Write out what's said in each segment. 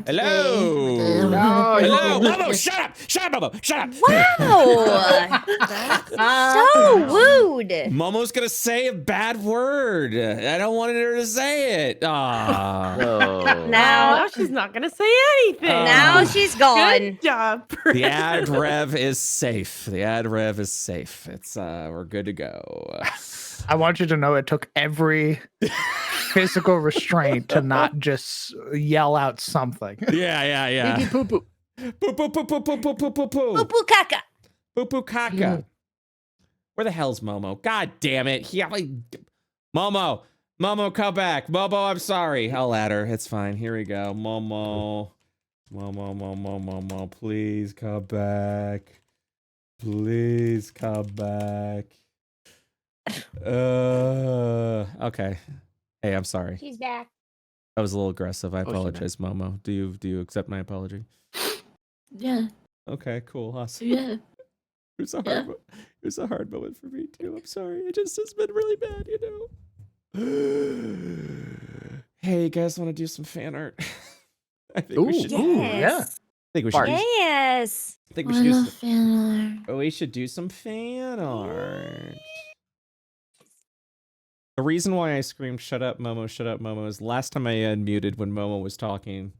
Hello. Hello. Momo, shut up. Shut up, Momo. Shut up. Wow. So rude. Momo's going to say a bad word. I don't want her to say it. Aw. No. Now she's not going to say anything. Now she's gone. Good job. The ad rev is safe. The ad rev is safe. It's we're good to go. I want you to know it took every physical restraint to not just yell out something. Yeah. Poo poo. Poo poo poo poo poo poo poo poo poo. Poo poo caca. Poo poo caca. Where the hell's Momo? God damn it. Momo, come back. Momo, I'm sorry. I'll add her. It's fine. Here we go. Momo, please come back. Please come back. Okay. Hey, I'm sorry. She's back. That was a little aggressive. I apologize, Momo. Do you accept my apology? Yeah. Okay, cool. Awesome. Yeah. It was a hard moment for me too. I'm sorry. It's been really bad, Hey, you guys want to do some fan art? I think we should. Yes. Ooh, yeah. I think we should. Yes. I think we should do some fan art. Oh, we should do some fan art. The reason why I screamed "Shut up, Momo" is last time I unmuted when Momo was talking.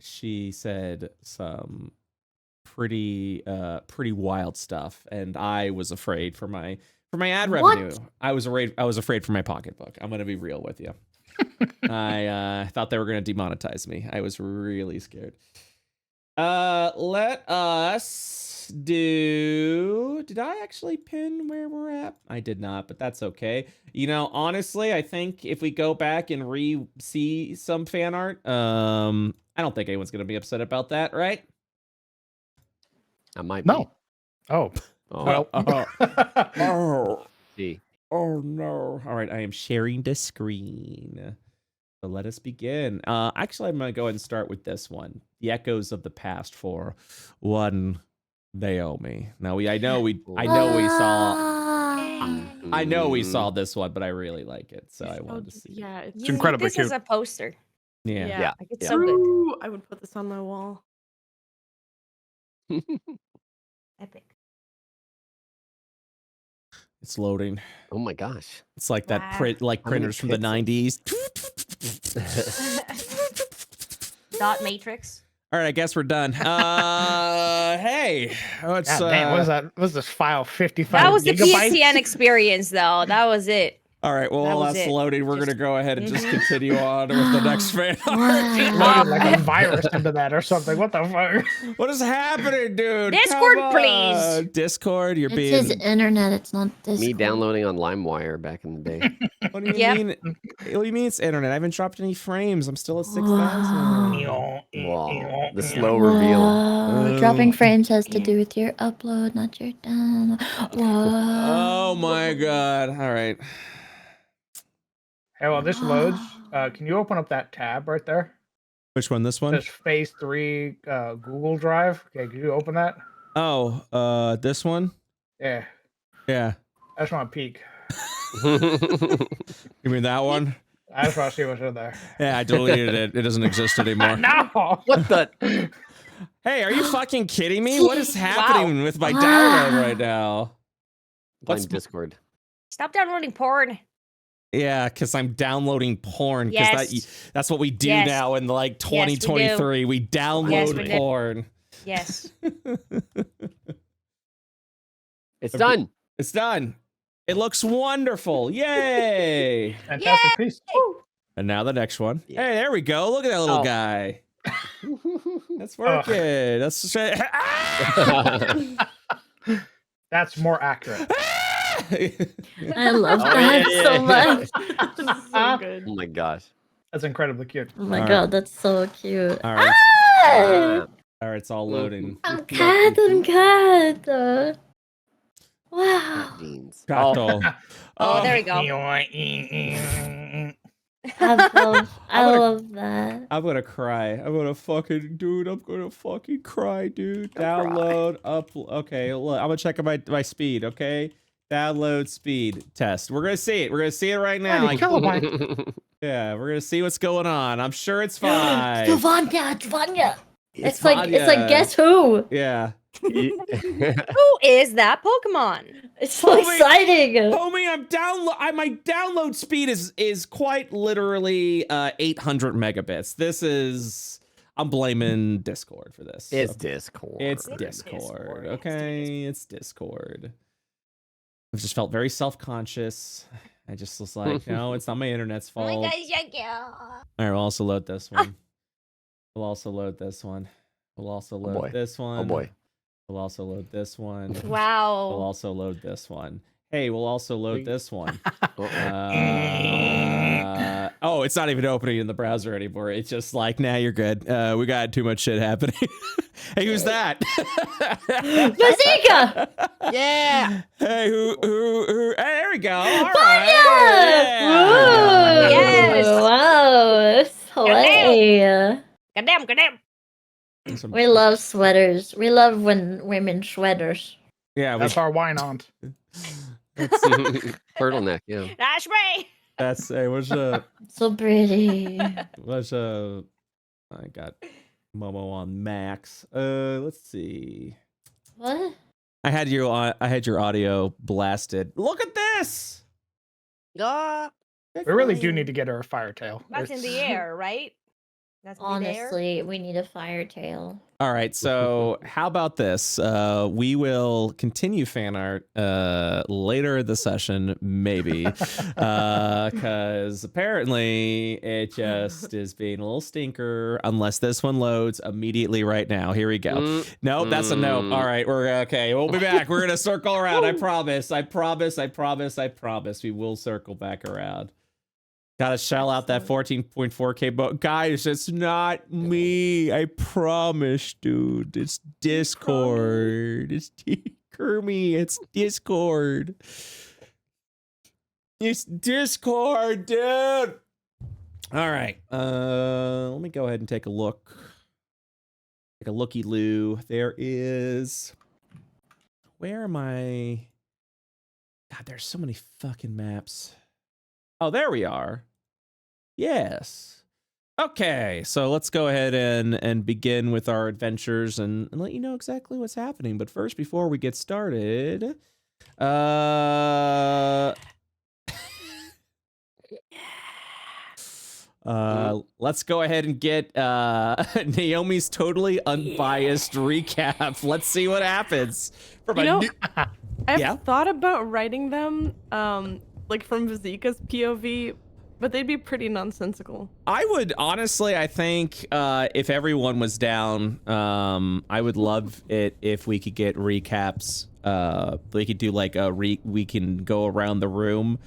She said some pretty wild stuff, and I was afraid for my ad revenue. I was afraid for my pocketbook. I'm gonna be real with you. I thought they were gonna demonetize me. I was really scared. Let us do. Did I actually pin where we're at? I did not, but that's okay. You know, honestly, I think if we go back and see some fan art, I don't think anyone's gonna be upset about that, right? I might be. No. Oh. Oh. Oh. See. Oh no. All right, I am sharing the screen. So let us begin. Actually, I'm gonna go ahead and start with this one. The Echoes of the Past for one Naomi. Now I know we saw this one, but I really like it, so I wanted to see. Yeah, It's incredibly This cute. is a poster. Yeah. Like, it's so good. I would put this on my wall. Epic. It's loading. Oh my gosh. It's like that Wow. print, like How many printers from the pixels? 90s. Dot matrix. All right, I guess we're done. Hey, what's God damn, what was that? What was this file? 55 That was the gigabytes? PSTN experience, though. That was it. all right? Well, That while was that's it. loading, we're Just- gonna go ahead and just continue on with the next fan art. Loaded like a virus into that or something. What the fuck? What is happening, dude? Discord, Come please. on. Discord, you're It's being. his internet. It's not this. Me downloading on LimeWire back in the day. What do you Yep. mean? What do you mean it's internet? I haven't dropped any frames. I'm still at 6,000. Wow. The slow reveal. Whoa. Dropping frames has to do with your upload, not your download. Whoa. Oh my god! All right. Hey, while this loads, can you open up that tab right there? Which one? This one? This Phase 3 Google Drive. Okay, can you open that? Oh, this one? Yeah, Yeah. I just want to peek. You mean that one? I just want to see what's in there. Yeah, I deleted it. It doesn't exist anymore. No! What the? Hey, are you fucking kidding me? What is happening with my download right now? Blame What's- Discord. Stop downloading porn. Yeah, because I'm downloading porn. Because Yes. that's what we do Yes. now in like Yes, we do. 2023. We download Yes, we do. porn. Yes. It's done. It's done. It looks wonderful. Yay! Fantastic piece. And now the next one. Yeah. Hey, there we go. Look at that little Oh. guy. That's working. That's That's more accurate. I love that so much. So good. Oh my gosh. That's incredibly cute. Oh my All god, that's so cute. All right. Ah! All right, it's all loading. I'm cat. Wow. Beans. Gato. Oh, there we go. I love that. I'm gonna cry. I'm gonna fucking cry, dude. Download, okay, look, I'm gonna check my speed, okay? Download speed test. We're gonna see it. We're gonna see it right now. Holy kilobyte. Yeah, we're gonna see what's going on. I'm sure it's fine. Vanya. It's like Vanya. guess who? Yeah. Who is that Pokemon? It's so exciting. Homie, my download speed is quite literally 800 megabits. I'm blaming Discord for this. It's So Discord. it's Discord. Okay, it's Discord. I've just felt very self-conscious. I just was like, no, it's not my internet's Oh my fault. gosh, All right, we'll also load this one. We'll also load this one. We'll also load this one. Oh boy. We'll also load this one. We'll Wow. also load this one. Hey, we'll also load this one. Oh, it's not even opening in the browser anymore. It's just like, nah, you're good. We got too much shit happening. Hey, who's that? Bazooka! Yeah. Hey, who? Hey, there we go. All Vanya! right. Woo! Yes. Wow. Slay. Goddamn. Some- We love sweaters. We love when women sweaters. Yeah, That's our wine aunt. Turtleneck, yeah. That's right. that's hey, what's So pretty. I got Momo on max. Let's see. What? I had your audio blasted. Look at this. Ah. We really do need to get her a fire tail. That's in the It's- air, right? That's in the air. Honestly, we need a fire tail. All right, so how about this? We will continue fan art later in the session, maybe, because apparently it just is being a little stinker. Unless this one loads immediately right now. Here we go. Nope, that's a nope. All right, we're okay. We'll be back. We're gonna circle around. I promise. We will circle back around. Gotta shell out that 14.4K boat. Guys, it's not me. I promise, dude. It's Discord. It's Kermie. It's Discord. It's Discord, dude. All right. Let me go ahead and take a look. Take a looky-loo. There is... Where am I? God, there's so many fucking maps. Oh, there we are. Yes. Okay, so let's go ahead and begin with our adventures and let you know exactly what's happening. But first, before we get started, let's go ahead and get Naomi's totally unbiased recap. Let's see what happens. I've thought about writing them, like from Vizika's POV, but they'd be pretty nonsensical. I would honestly, I think if everyone was down, I would love it if we could get recaps. We could do like we can go around the room,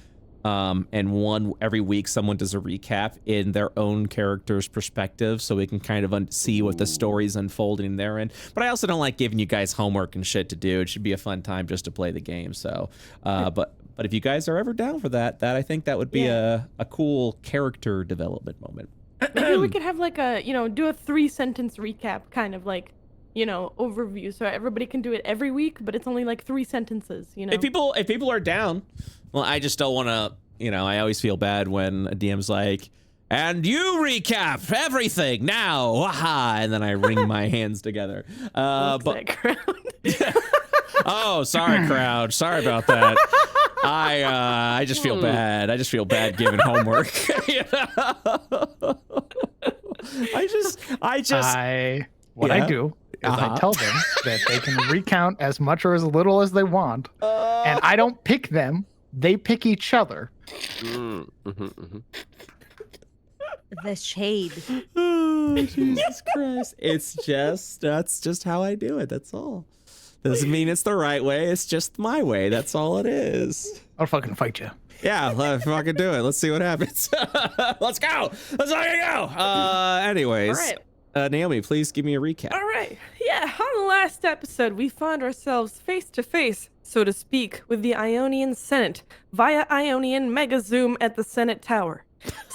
and every week someone does a recap in their own character's perspective, so we can kind of see what the story's unfolding therein. But I also don't like giving you guys homework and shit to do. It should be a fun time just to play the game. So, but if you guys are ever down for that I think that would be a cool character development moment. Maybe we could have like do a 3-sentence recap, kind of like, overview, so everybody can do it every week, but it's only like 3 sentences, If people are down, well, I just don't want to, I always feel bad when a DM's like, and you recap everything now, waha, and then I wring my hands together. Oh, sorry, crowd. Sorry about that. I just feel bad. I just feel bad giving homework. I do is I tell them that they can recount as much or as little as they want, and I don't pick them. They pick each other. The shade. Oh, Jesus Christ. That's just how I do it. That's all. Doesn't mean it's the right way. It's just my way. That's all it is. I'll fucking fight you. Yeah, let's fucking do it. Let's see what happens. Let's go. Let's fucking go. Anyways. All right. Naomi, please give me a recap. All right. Yeah, on the last episode, we found ourselves face to face, so to speak, with the Ionian Senate via Ionian Mega Zoom at the Senate Tower.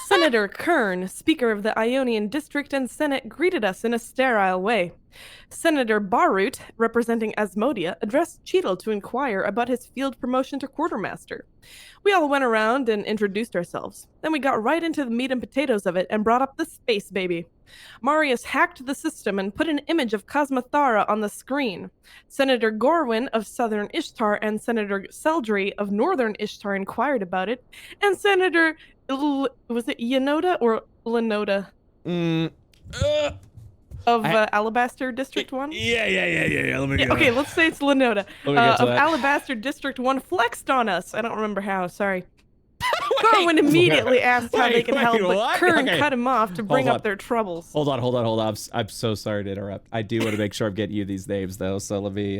Senator Kern, Speaker of the Ionian District and Senate, greeted us in a sterile way. Senator Barut, representing Asmodia, addressed Cheadle to inquire about his field promotion to quartermaster. We all went around and introduced ourselves. Then we got right into the meat and potatoes of it and brought up the space baby. Marius hacked the system and put an image of Cosmothara on the screen. Senator Gorwin of Southern Ishtar and Senator Seldry of Northern Ishtar inquired about it, and Senator was it Yanoda or Lenoda? Of Alabaster District 1? Yeah. Let me get okay, let's say it's Lenoda. Let me get to of that. Alabaster District 1 flexed on us. I don't remember how, sorry. Gorwin immediately asked how they could help, but what? Kern Okay. cut him off to bring Hold up on. their troubles. Hold on. I'm so sorry to interrupt. I do want to make sure I'm getting you these names though. So let me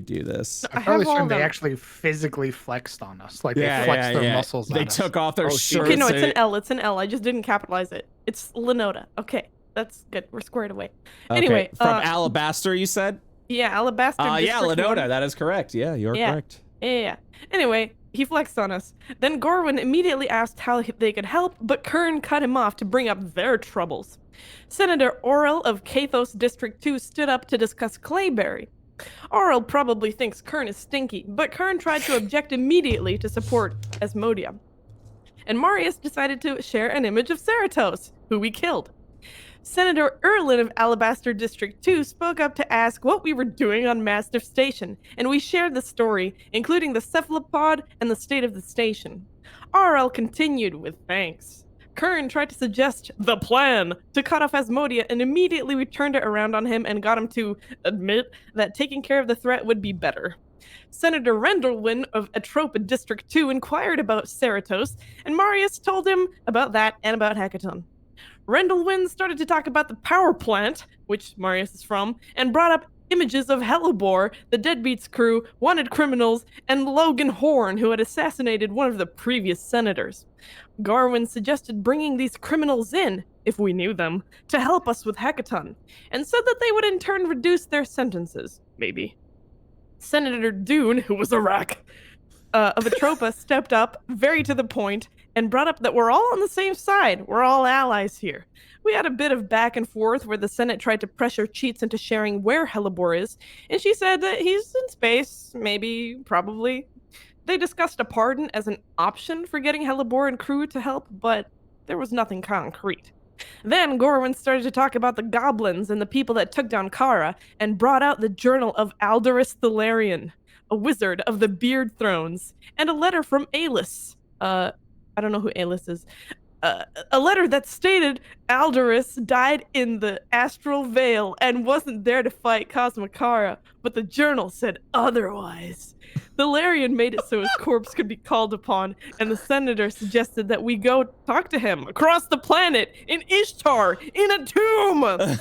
do this. I'm I probably have all sure of they them. actually physically flexed on us. Like they flexed their muscles on They us. took off their Oh, shirts. Okay, no, it's and- an L. It's an L. I just didn't capitalize it. It's Lenoda. Okay, that's good. We're squared away. Okay, Anyway, from Alabaster, you said? yeah, Alabaster Yeah, District 1. Lenoda. That is correct. Yeah, you're Yeah. correct. Yeah. Anyway, he flexed on us. Then Gorwin immediately asked how they could help, but Kern cut him off to bring up their troubles. Senator Orel of Kathos District 2 stood up to discuss Clayberry. Orel probably thinks Kern is stinky, but Kern tried to object immediately to support Asmodia. And Marius decided to share an image of Ceratos, who we killed. Senator Erlin of Alabaster District 2 spoke up to ask what we were doing on Mastiff Station, and we shared the story, including the cephalopod and the state of the station. RL continued with thanks. Kern tried to suggest the plan to cut off Asmodia, and immediately we turned it around on him and got him to admit that taking care of the threat would be better. Senator Rendelwin of Atropa District 2 inquired about Ceratos, and Marius told him about that and about Hackathon. Rendelwin started to talk about the power plant, which Marius is from, and brought up images of Hellebore, the Deadbeats crew, wanted criminals, and Logan Horn, who had assassinated one of the previous senators. Garwin suggested bringing these criminals in, if we knew them, to help us with Hackathon, and said that they would in turn reduce their sentences, maybe. Senator Dune, who was a rack, of Atropa stepped up, very to the point, and brought up that we're all on the same side. We're all allies here. We had a bit of back and forth where the Senate tried to pressure Cheats into sharing where Hellebore is, and she said that he's in space, maybe, probably. They discussed a pardon as an option for getting Hellebore and crew to help, but there was nothing concrete. Then Gorwin started to talk about the goblins and the people that took down Kara, and brought out the journal of Alderus Thalarian, a wizard of the Beard Thrones, and a letter from Alis. I don't know who Alis is. A letter that stated Alderus died in the Astral Veil and wasn't there to fight Cosmokara, but the journal said otherwise. Thalarian made it so his corpse could be called upon, and the senator suggested that we go talk to him across the planet, in Ishtar, in a tomb!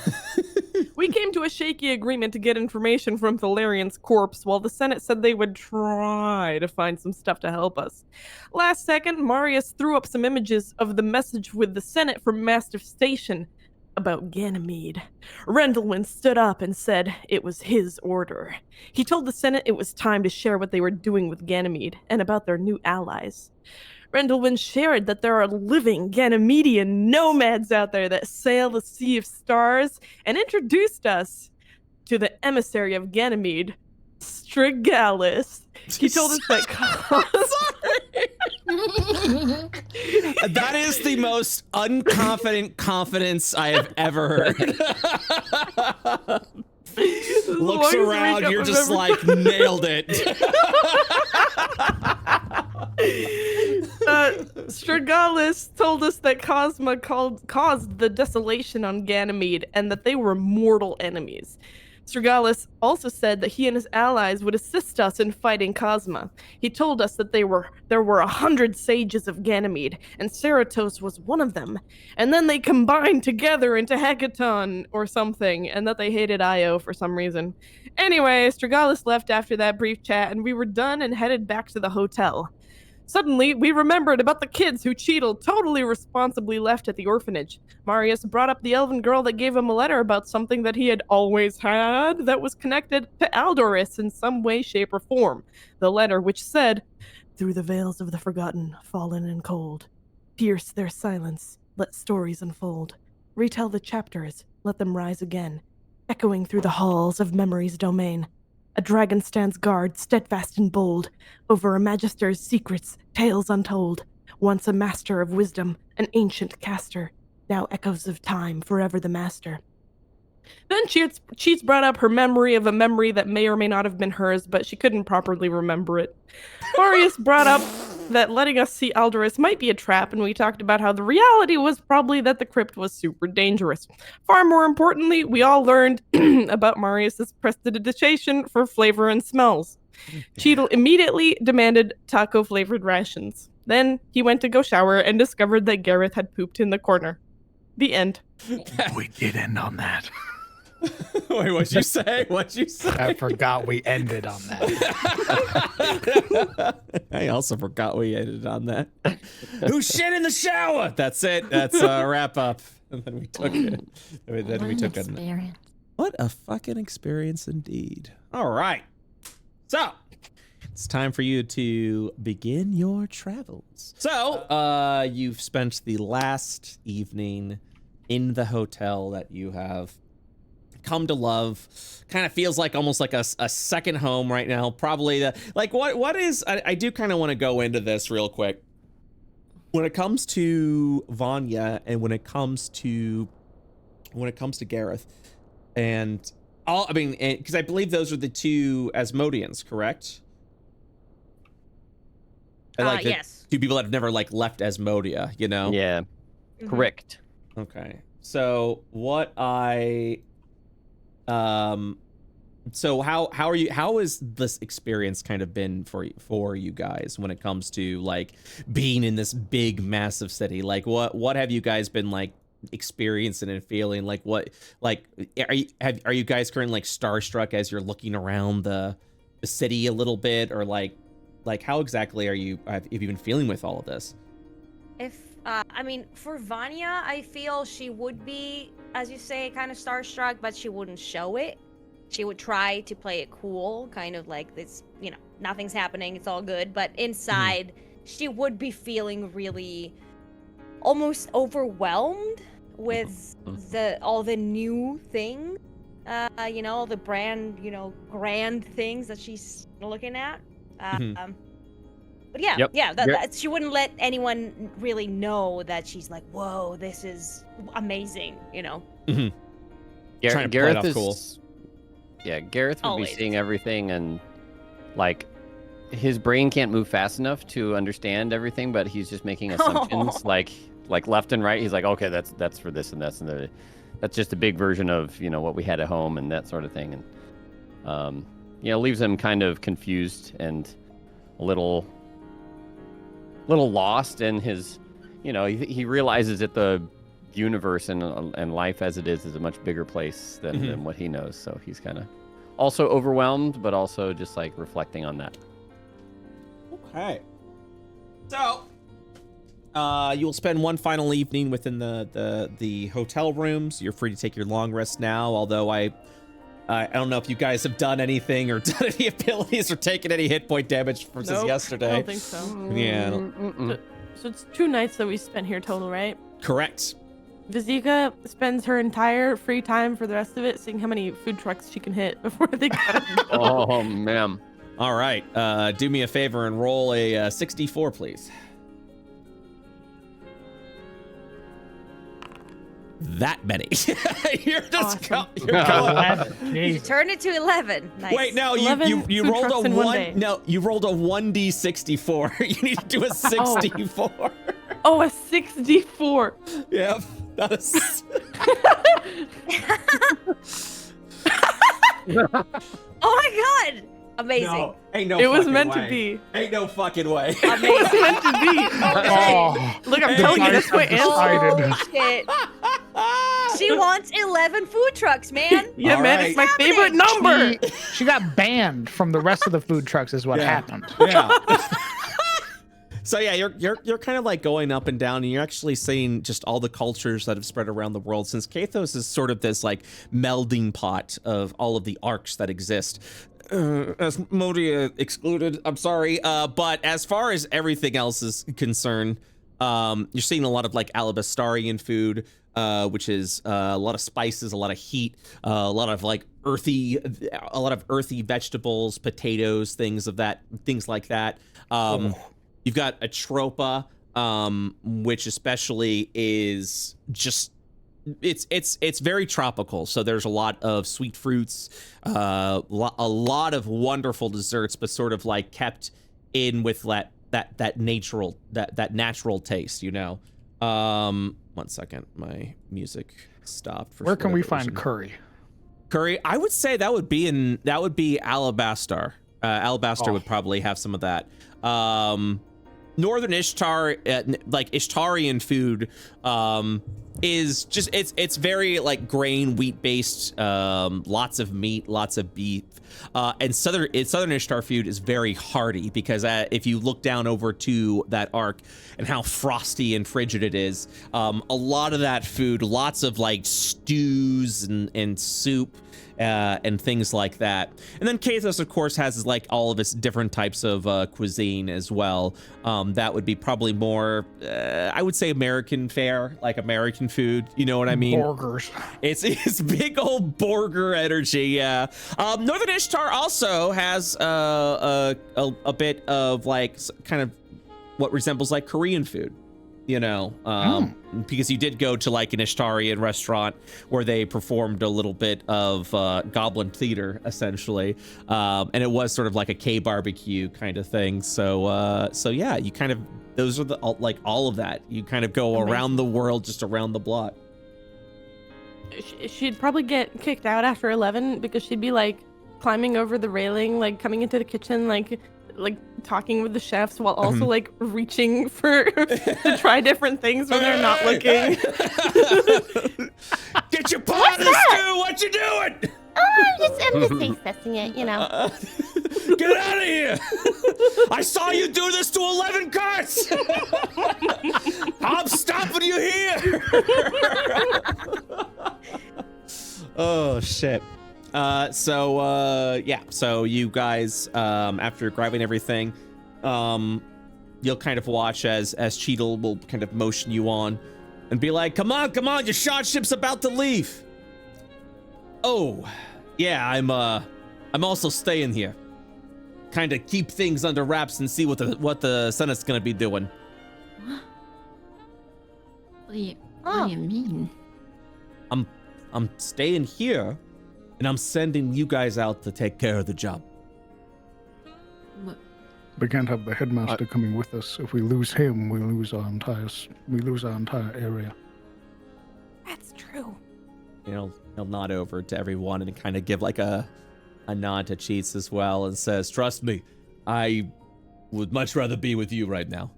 We came to a shaky agreement to get information from Thalarian's corpse, while the Senate said they would try to find some stuff to help us. Last second, Marius threw up some images of the message with the Senate from Mastiff Station about Ganymede. Rendelwin stood up and said it was his order. He told the Senate it was time to share what they were doing with Ganymede and about their new allies. Rendelwin shared that there are living Ganymedian nomads out there that sail the Sea of Stars, and introduced us to the emissary of Ganymede, Strigalis. He told us that That is the most unconfident confidence I have ever heard. Looks around, you're just like, nailed it. Strigalis told us that Cosma caused the desolation on Ganymede, and that they were mortal enemies. Strigalis also said that he and his allies would assist us in fighting Cosma. He told us that there were 100 sages of Ganymede, and Ceratos was one of them. And then they combined together into Hackathon or something, and that they hated Io for some reason. Anyway, Strigalis left after that brief chat, and we were done and headed back to the hotel. Suddenly, we remembered about the kids who Cheadle totally responsibly left at the orphanage. Marius brought up the elven girl that gave him a letter about something that he had always had that was connected to Aldoris in some way, shape, or form. The letter which said, "Through the veils of the forgotten, fallen and cold, pierce their silence, let stories unfold. Retell the chapters, let them rise again, echoing through the halls of memory's domain. A dragon stands guard, steadfast and bold, over a magister's secrets, tales untold. Once a master of wisdom, an ancient caster, now echoes of time, forever the master. Then Cheats brought up her memory of a memory that may or may not have been hers, but she couldn't properly remember it. Marius brought up that letting us see Alderus might be a trap, and we talked about how the reality was probably that the crypt was super dangerous. Far more importantly, we all learned about Marius's prestidigitation for flavor and smells. Cheadle immediately demanded taco-flavored rations. Then he went to go shower and discovered that Gareth had pooped in the corner. The end. We did end on that. Wait, what'd you say? What'd you say? I forgot we ended on that. I also forgot we ended on that. Who shit in the shower? That's it. That's a wrap up. And then we took it. Then we took it. What a fucking experience indeed. All right. So it's time for you to begin your travels. So you've spent the last evening in the hotel that you have come to love. Kind of feels like almost like a second home right now. Probably what is, I do kind of want to go into this real quick. When it comes to Vanya and when it comes to Gareth and all, I mean, because I believe those are the two Asmodeans, correct? Yes. Two people that have never left Asmodia, you know? Yeah, correct. Okay. So so how is this experience kind of been for you guys when it comes to being in this big massive city? What have you guys been experiencing and feeling? Are you guys currently starstruck as you're looking around the city a little bit, or how exactly have you been feeling with all of this? I mean, for Vanya, I feel she would be, as you say, kind of starstruck, but she wouldn't show it. She would try to play it cool, kind of like this, nothing's happening, it's all good. But inside, she would be feeling really almost overwhelmed with all the new things, all the grand things that she's looking at. But yeah, that she wouldn't let anyone really know that she's like, whoa, this is amazing, Mm-hmm. Gareth is cool. Yeah, Gareth would Always. be seeing everything, and his brain can't move fast enough to understand everything, but he's just making assumptions, like left and right. He's like, okay, that's for this and that's just a big version of what we had at home and that sort of thing, and leaves him kind of confused and a little lost in his, he realizes that the universe and life as it is a much bigger place than what he knows. So he's kind of also overwhelmed, but also just reflecting on that. Okay. So, you'll spend one final evening within the hotel rooms. You're free to take your long rest now, although I don't know if you guys have done anything or done any abilities or taken any hit point damage since yesterday. I don't think so. Yeah. So it's 2 nights that we spent here total, right? Correct. Vizika spends her entire free time for the rest of it seeing how many food trucks she can hit before they gotta go. Oh, man. All right. Do me a favor and roll a 64, please. That many. You're just Awesome. you're going. You turn it to 11. Nice. Wait, no, 11 you food rolled trucks a in one one. day. No, you rolled a 1d64. You need to do a 64. Oh, a 64. Yep. Not a Oh my god! Amazing. No, ain't no It was fucking meant way. to be. Ain't no fucking way. It was meant to be. Oh, Look, I'm telling you, that's my answer. Excited. Holy shit. She wants 11 food trucks, man. Yeah, All man, right. it's my favorite number. She got banned from the rest of the food trucks is what happened. Yeah. So yeah, you're kind of going up and down, and you're actually seeing just all the cultures that have spread around the world, since Kathos is sort of this melding pot of all of the arcs that exist. Asmodia excluded, I'm sorry, but as far as everything else is concerned, You're seeing a lot of like alabastarian food, which is a lot of spices, a lot of heat, a lot of earthy vegetables, potatoes, things like that. You've got a tropa, which especially is just it's very tropical. So there's a lot of sweet fruits, a lot of wonderful desserts, but sort of like kept in with that natural taste, you know. 1 second, my music stopped. Where can we find curry? Curry, I would say that would be Alabastar. Alabastar would probably have some of that. Northern Ishtar, like Ishtarian food, is just it's very like grain, wheat based, lots of meat, lots of beef, and southern Ishtar food is very hearty because if you look down over to that arc and how frosty and frigid it is, a lot of that food, lots of like stews and soup. And things like that. And then Kathos, of course, has like all of its different types of cuisine as well. That would be probably more, I would say, American fare, like American food. You know what I mean? Burgers. It's big old burger energy. Yeah. Northern Ishtar also has a bit of like kind of what resembles like Korean food. You know, because you did go to like an Ishtarian restaurant where they performed a little bit of goblin theater, essentially, and it was sort of like a K-barbecue kind of thing. So yeah, you kind of those are all of that. You kind of go around the world, just around the block. She'd probably get kicked out after 11 because she'd be like climbing over the railing, like coming into the kitchen, like talking with the chefs while also like reaching for to try different things when they're not looking. Get your pot in the stew! What you doing? I'm just taste testing it, you know. Get out of here! I saw you do this to 11 carts! I'm stopping you here! Oh shit. So you guys, after grabbing everything, you'll kind of watch as Cheetle will kind of motion you on and be like, come on, your shot ship's about to leave. Oh, yeah, I'm also staying here. Kind of keep things under wraps and see what the Senate's gonna be doing. What do you mean? I'm staying here. And I'm sending you guys out to take care of the job. We can't have the headmaster coming with us. If we lose him, we lose our entire area. That's true. You know, he'll nod over to everyone and kind of give like a nod to Cheats as well and says, "Trust me, I would much rather be with you right now,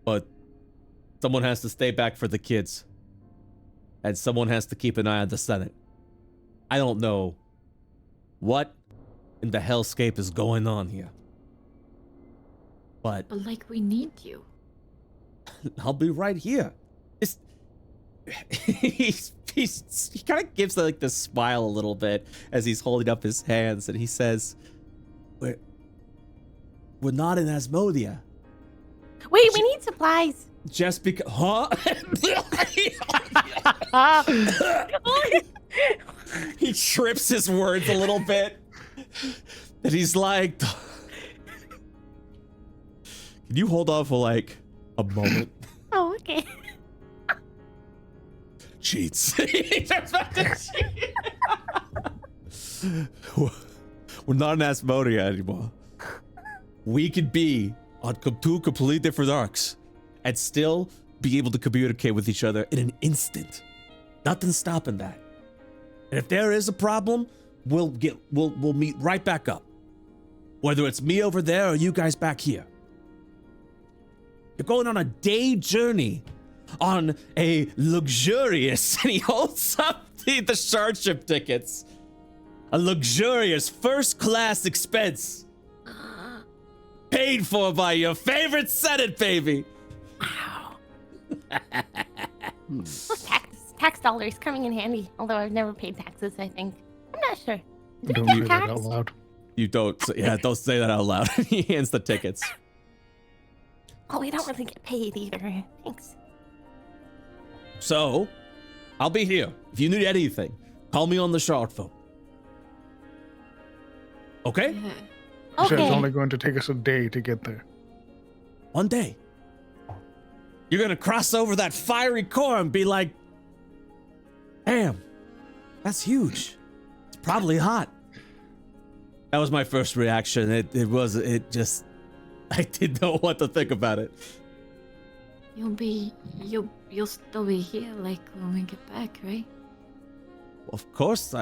but someone has to stay back for the kids, and someone has to keep an eye on the Senate. I don't know what in the hellscape is going on here. But like we need you. I'll be right here." He kind of gives like this smile a little bit as he's holding up his hands and he says, We're not in Asmodia. Wait, we need supplies. Just because, huh? He trips his words a little bit. And he's like, can you hold on for like a moment? Oh, okay. Cheats. He's about to cheat. We're not in Asmodia anymore. We could be on two completely different arcs and still be able to communicate with each other in an instant. Nothing's stopping that. And if there is a problem, we'll meet right back up. Whether it's me over there or you guys back here. You're going on a day journey on a luxurious, and he holds up the shardship tickets. A luxurious first-class expense. Paid for by your favorite Senate, baby. Wow. Tax dollars coming in handy. Although I've never paid taxes, I think. I'm not sure. Don't say that out loud. You don't. Yeah, don't say that out loud. He hands the tickets. Oh, we don't really get paid either. Thanks. So, I'll be here. If you need anything, call me on the short phone. Okay? Yeah. He said it's Okay. only going to take us a day to get there. One day, you're gonna cross over that fiery core and be like, damn, that's huge. It's probably hot. That was my first reaction. I didn't know what to think about it. You'll still be here, like, when we get back, right? Of course,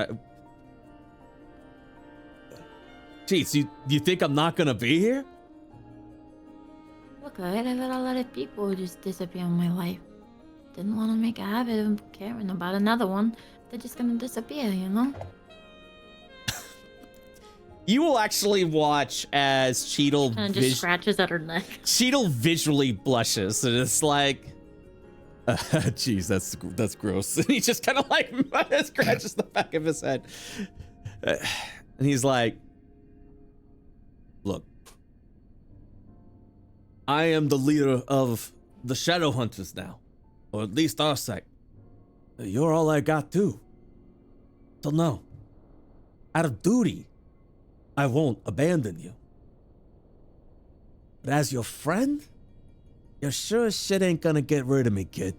Jeez, you think I'm not gonna be here? Look, I've had a lot of people just disappear in my life. Didn't want to make a habit of caring about another one. They're just gonna disappear, you know? You will actually watch as Cheetle Just scratches at her neck. Cheetle visually blushes, and it's like, jeez, that's gross. And he just kind of like scratches the back of his head, and he's like, "Look, I am the leader of the Shadow Hunters now, or at least our sect. You're all I got too. So no, out of duty, I won't abandon you. But as your friend, you're sure as shit ain't gonna get rid of me, kid."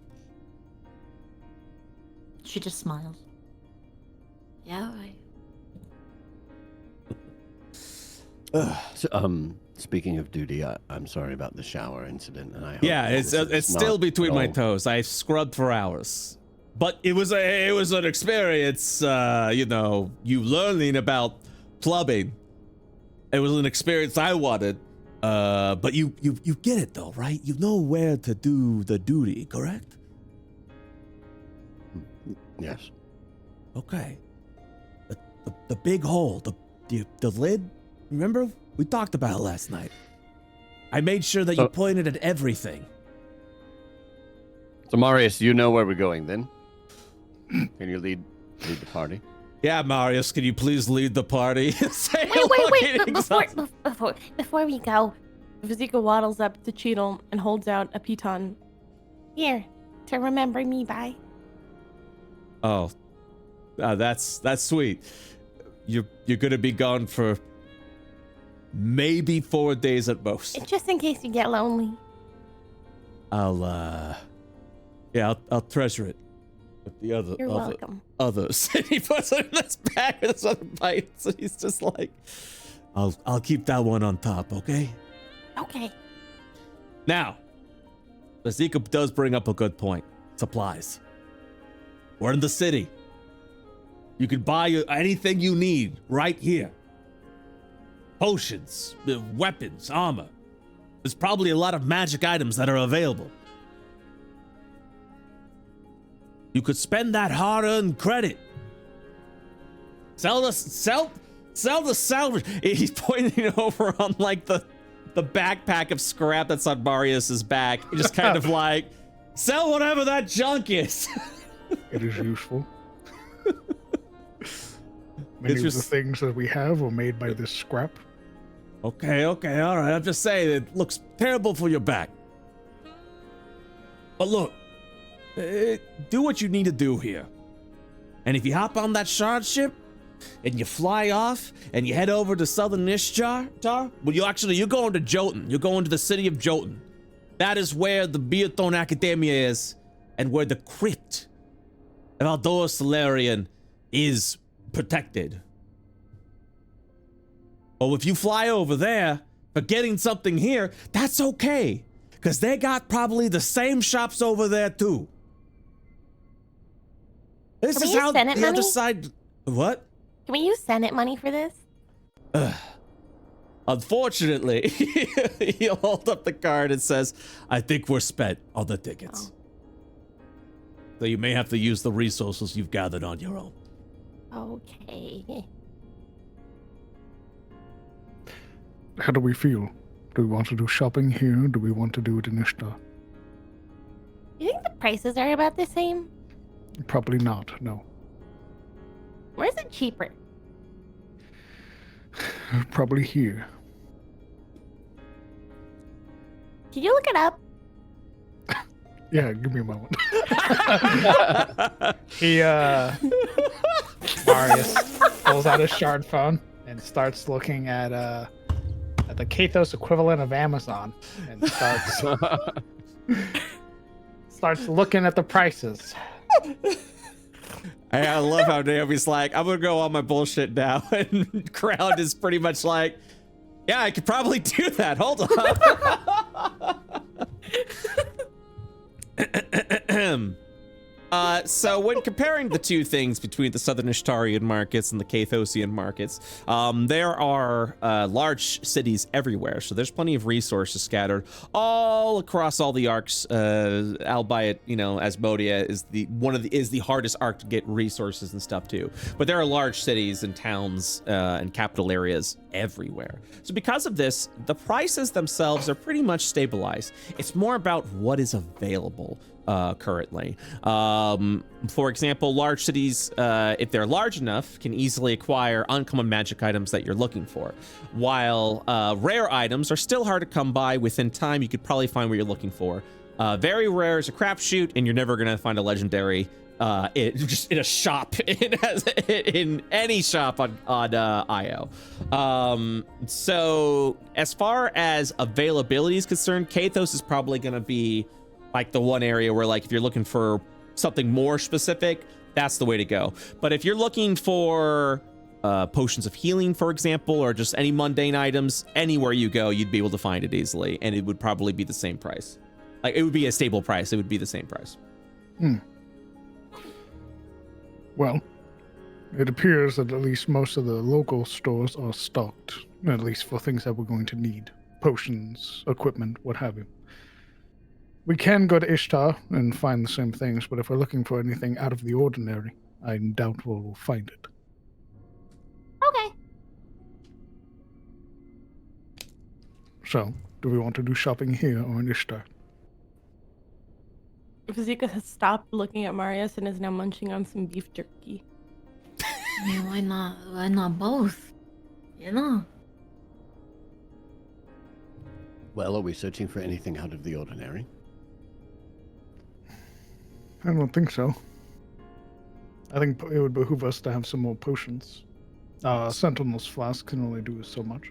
She just smiles. Yeah, right. So, speaking of duty, I'm sorry about the shower incident, and I hope Yeah, this it's is still not between at my all- toes. I scrubbed for hours, but it was an experience. You learning about plumbing. It was an experience I wanted. But you get it though, right? You know where to do the duty, correct? Yes. Okay. The big hole, the lid. Remember, we talked about it last night. I made sure that you So- pointed at everything. So, Marius, you know where we're going then? Can you lead the party? Yeah, Marius, can you please lead the party? Say Wait. hello, Before we go, Vizika waddles up to Cheetle and holds out a piton. here to remember me by. Oh, that's sweet. You're gonna be gone for maybe 4 days at most. Just in case you get lonely. I'll treasure it with the other You're welcome. others. And he puts it in his bag with his other bites, and he's just like, I'll keep that one on top, okay? Okay. Now, Vizika does bring up a good point. Supplies. We're in the city. You can buy anything you need right here. Potions, weapons, armor. There's probably a lot of magic items that are available. You could spend that hard-earned credit. Sell the salvage. He's pointing over on like the backpack of scrap that's on Marius's back. Just kind of like, sell whatever that junk is. It is useful. Many of the just- things that we have were made by this scrap. Okay, all right. I'm just saying it looks terrible for your back. But look, do what you need to do here. And if you hop on that shard ship and you fly off and you head over to southern Ishtar, well, you're going to Jotun. You're going to the city of Jotun. That is where the Beathorn Academia is and where the crypt of Aldor Solarian is protected. Oh, if you fly over there, forgetting something here, that's okay. Because they got probably the same shops over there, too. This Can is we use how Senate the money? other side... What? Can we use Senate money for this? Unfortunately, he'll hold up the card and says, I think we're spent on the tickets. So you may have to use the resources you've gathered on your own. Okay. How do we feel? Do we want to do shopping here? Do we want to do it in Ishtar? You think the prices are about the same? Probably not, no. Where's it cheaper? Probably here. Can you look it up? Yeah, give me a moment. Marius pulls out his shard phone and starts looking at the Kathos equivalent of Amazon and starts looking at the prices. I love how Naomi's like, I'm gonna go on my bullshit now, and Crowned is pretty much like, yeah, I could probably do that. Hold on. So when comparing the two things between the Southern Ishtarian markets and the Cathosian markets, there are large cities everywhere. So there's plenty of resources scattered all across all the arcs. Albeit, Asmodia is the hardest arc to get resources and stuff to. But there are large cities and towns and capital areas everywhere. So because of this, the prices themselves are pretty much stabilized. It's more about what is available currently. For example, large cities, if they're large enough, can easily acquire uncommon magic items that you're looking for. While rare items are still hard to come by, within time you could probably find what you're looking for. Very rare is a crapshoot, and you're never gonna find a legendary just in a shop in any shop on IO. So as far as availability is concerned, Kathos is probably gonna be like the one area where, like, if you're looking for something more specific, that's the way to go. But if you're looking for potions of healing, for example, or just any mundane items, anywhere you go, you'd be able to find it easily, and it would probably be the same price. Like, it would be a stable price. It would be the same price. Well, it appears that at least most of the local stores are stocked, at least for things that we're going to need. Potions, equipment, what have you. We can go to Ishtar and find the same things, but if we're looking for anything out of the ordinary, I doubt we'll find it. Okay. So, do we want to do shopping here or in Ishtar? Vizika has stopped looking at Marius and is now munching on some beef jerky. I mean, why not? Why not both? Well, are we searching for anything out of the ordinary? I don't think so. I think it would behoove us to have some more potions. Sentinel's flask can only do so much.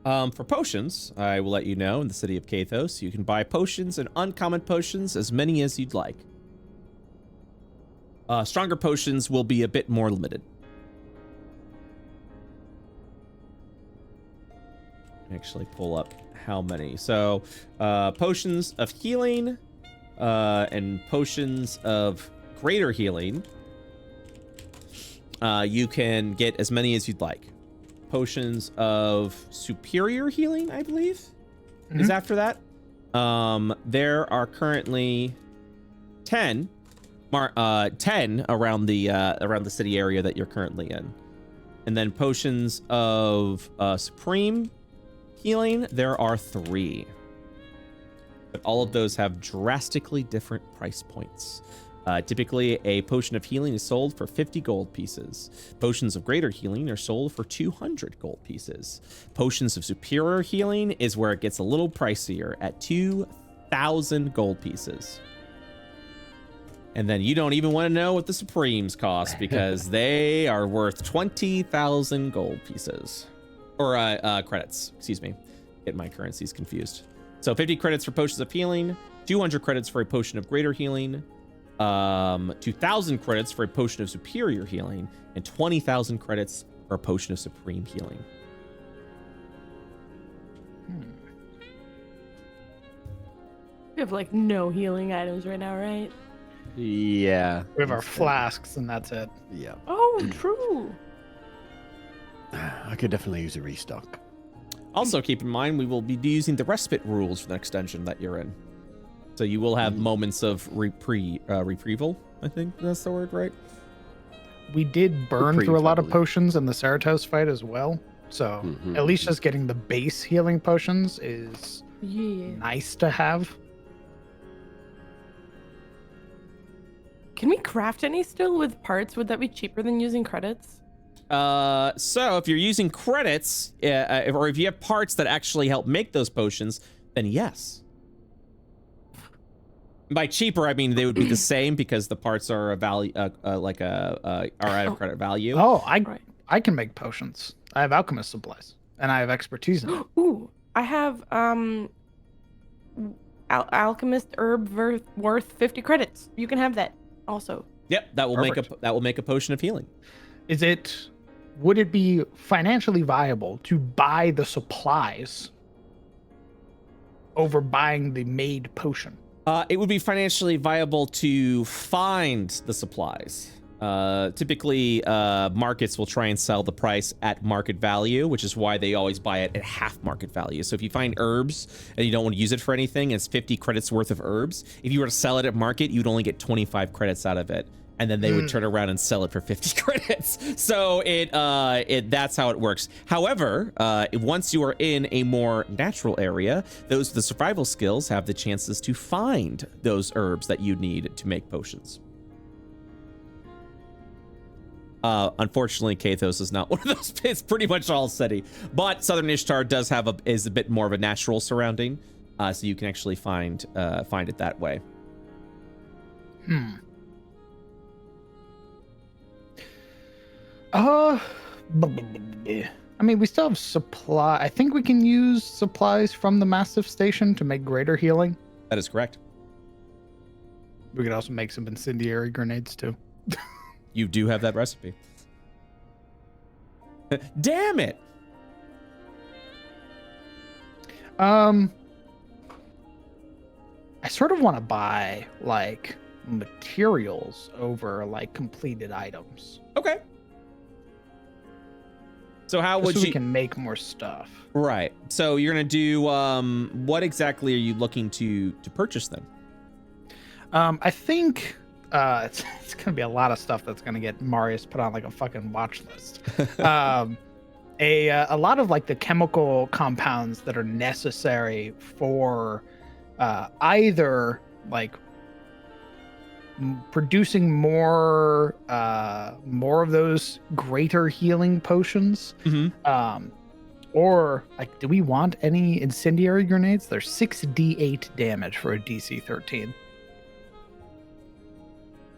For potions, I will let you know, in the city of Kathos, you can buy potions and uncommon potions, as many as you'd like. Stronger potions will be a bit more limited. Actually pull up how many. So, potions of healing, and potions of greater healing, you can get as many as you'd like. Potions of superior healing, I believe, is after that. There are currently 10 around the city area that you're currently in. And then potions of supreme healing, there are 3. But all of those have drastically different price points. Typically, a potion of healing is sold for 50 gold pieces. Potions of greater healing are sold for 200 gold pieces. Potions of superior healing is where it gets a little pricier at 2,000 gold pieces. And then you don't even want to know what the supremes cost, because they are worth 20,000 gold pieces. Or credits, excuse me. Get my currencies confused. So 50 credits for potions of healing, 200 credits for a potion of greater healing, 2,000 credits for a potion of superior healing, and 20,000 credits for a potion of supreme healing. We have like no healing items right now, right? Yeah. We have our flasks, and that's it. Yeah. Oh, true. I could definitely use a restock. Also, keep in mind, we will be using the respite rules for the next dungeon that you're in. So you will have moments of retrieval, I think that's the word, right? We did burn through a lot of potions in the Ceratos fight as well. So at least just getting the base healing potions is nice to have. Can we craft any still with parts? Would that be cheaper than using credits? So if you're using credits, or if you have parts that actually help make those potions, then yes. By cheaper, I mean they would be the same because the parts are a value, like are out of credit value. Oh, Right. I can make potions. I have alchemist supplies, and I have expertise in it. Ooh, I have alchemist herb worth 50 credits. You can have that also. Yep, that will make a potion of healing. Would it be financially viable to buy the supplies over buying the made potion? It would be financially viable to find the supplies. Typically, markets will try and sell the price at market value, which is why they always buy it at half market value. So if you find herbs and you don't want to use it for anything, it's 50 credits worth of herbs. If you were to sell it at market, you'd only get 25 credits out of it. And then they would turn around and sell it for 50 credits. So that's how it works. However, once you are in a more natural area, those with the survival skills have the chances to find those herbs that you need to make potions. Unfortunately, Kathos is not one of those. It's pretty much all city. But Southern Ishtar does is a bit more of a natural surrounding, so you can actually find it that way. I mean, we still have supply. I think we can use supplies from the massive station to make greater healing. That is correct. We could also make some incendiary grenades too. You do have that recipe. Damn it! I sort of want to buy like materials over like completed items. Okay. So how would we can make more stuff? Right. So you're gonna do what exactly are you looking to purchase then? I think it's gonna be a lot of stuff that's gonna get Marius put on like a fucking watch list. A lot of like the chemical compounds that are necessary for either like producing more of those greater healing potions, or like, do we want any incendiary grenades? They're 6d8 damage for a DC 13.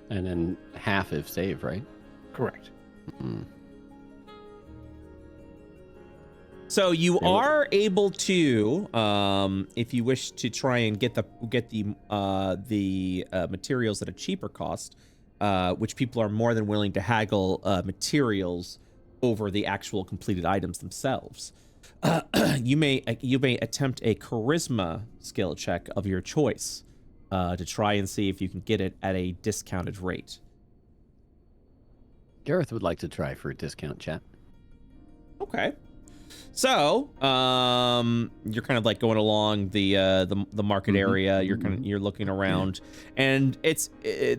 And then half if save, right? Correct. So you are able to, if you wish to try and get the materials at a cheaper cost, which people are more than willing to haggle materials over the actual completed items themselves. You may attempt a charisma skill check of your choice to try and see if you can get it at a discounted rate. Gareth would like to try for a discount, chat. Okay. So, you're kind of like going along the market area. You're looking around, and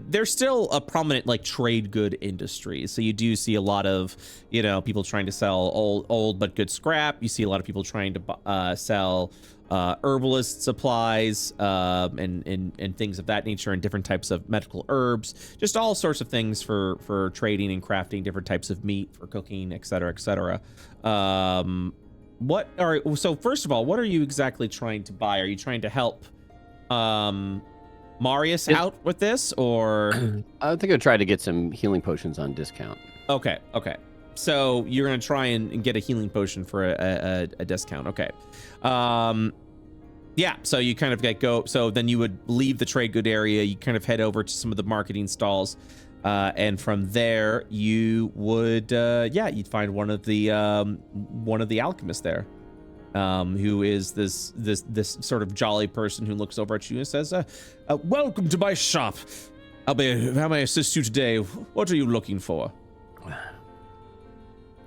there's still a prominent like trade good industry. So you do see a lot of people trying to sell old but good scrap. You see a lot of people trying to sell herbalist supplies and things of that nature, and different types of medical herbs, just all sorts of things for trading and crafting different types of meat for cooking, etc., etc. So first of all, what are you exactly trying to buy? Are you trying to help Marius out with this, or? I think I'd try to get some healing potions on discount. Okay. So you're gonna try and get a healing potion for a discount. Okay. Yeah, so you kind of so then you would leave the trade good area, you kind of head over to some of the marketing stalls, and from there you would you'd find one of the alchemists there, who is this sort of jolly person who looks over at you and says, welcome to my shop. How may I assist you today? What are you looking for?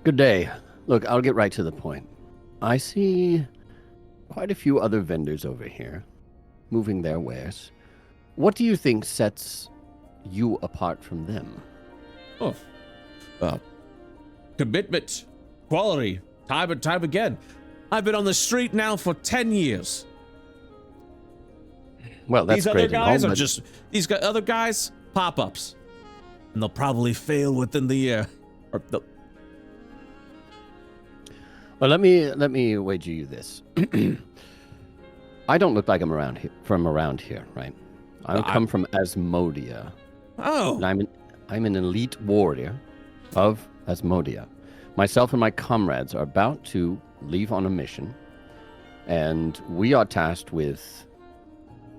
Good day. Look, I'll get right to the point. I see quite a few other vendors over here moving their wares. What do you think sets you apart from them? Commitment, quality, time and time again. I've been on the street now for 10 years. Well, that's these great. These other guys, pop-ups, and they'll probably fail within the year. Well, let me wager you this. I don't look like I'm from around here, right? I come from Asmodia. Oh. And I'm an elite warrior of Asmodia. Myself and my comrades are about to leave on a mission, and we are tasked with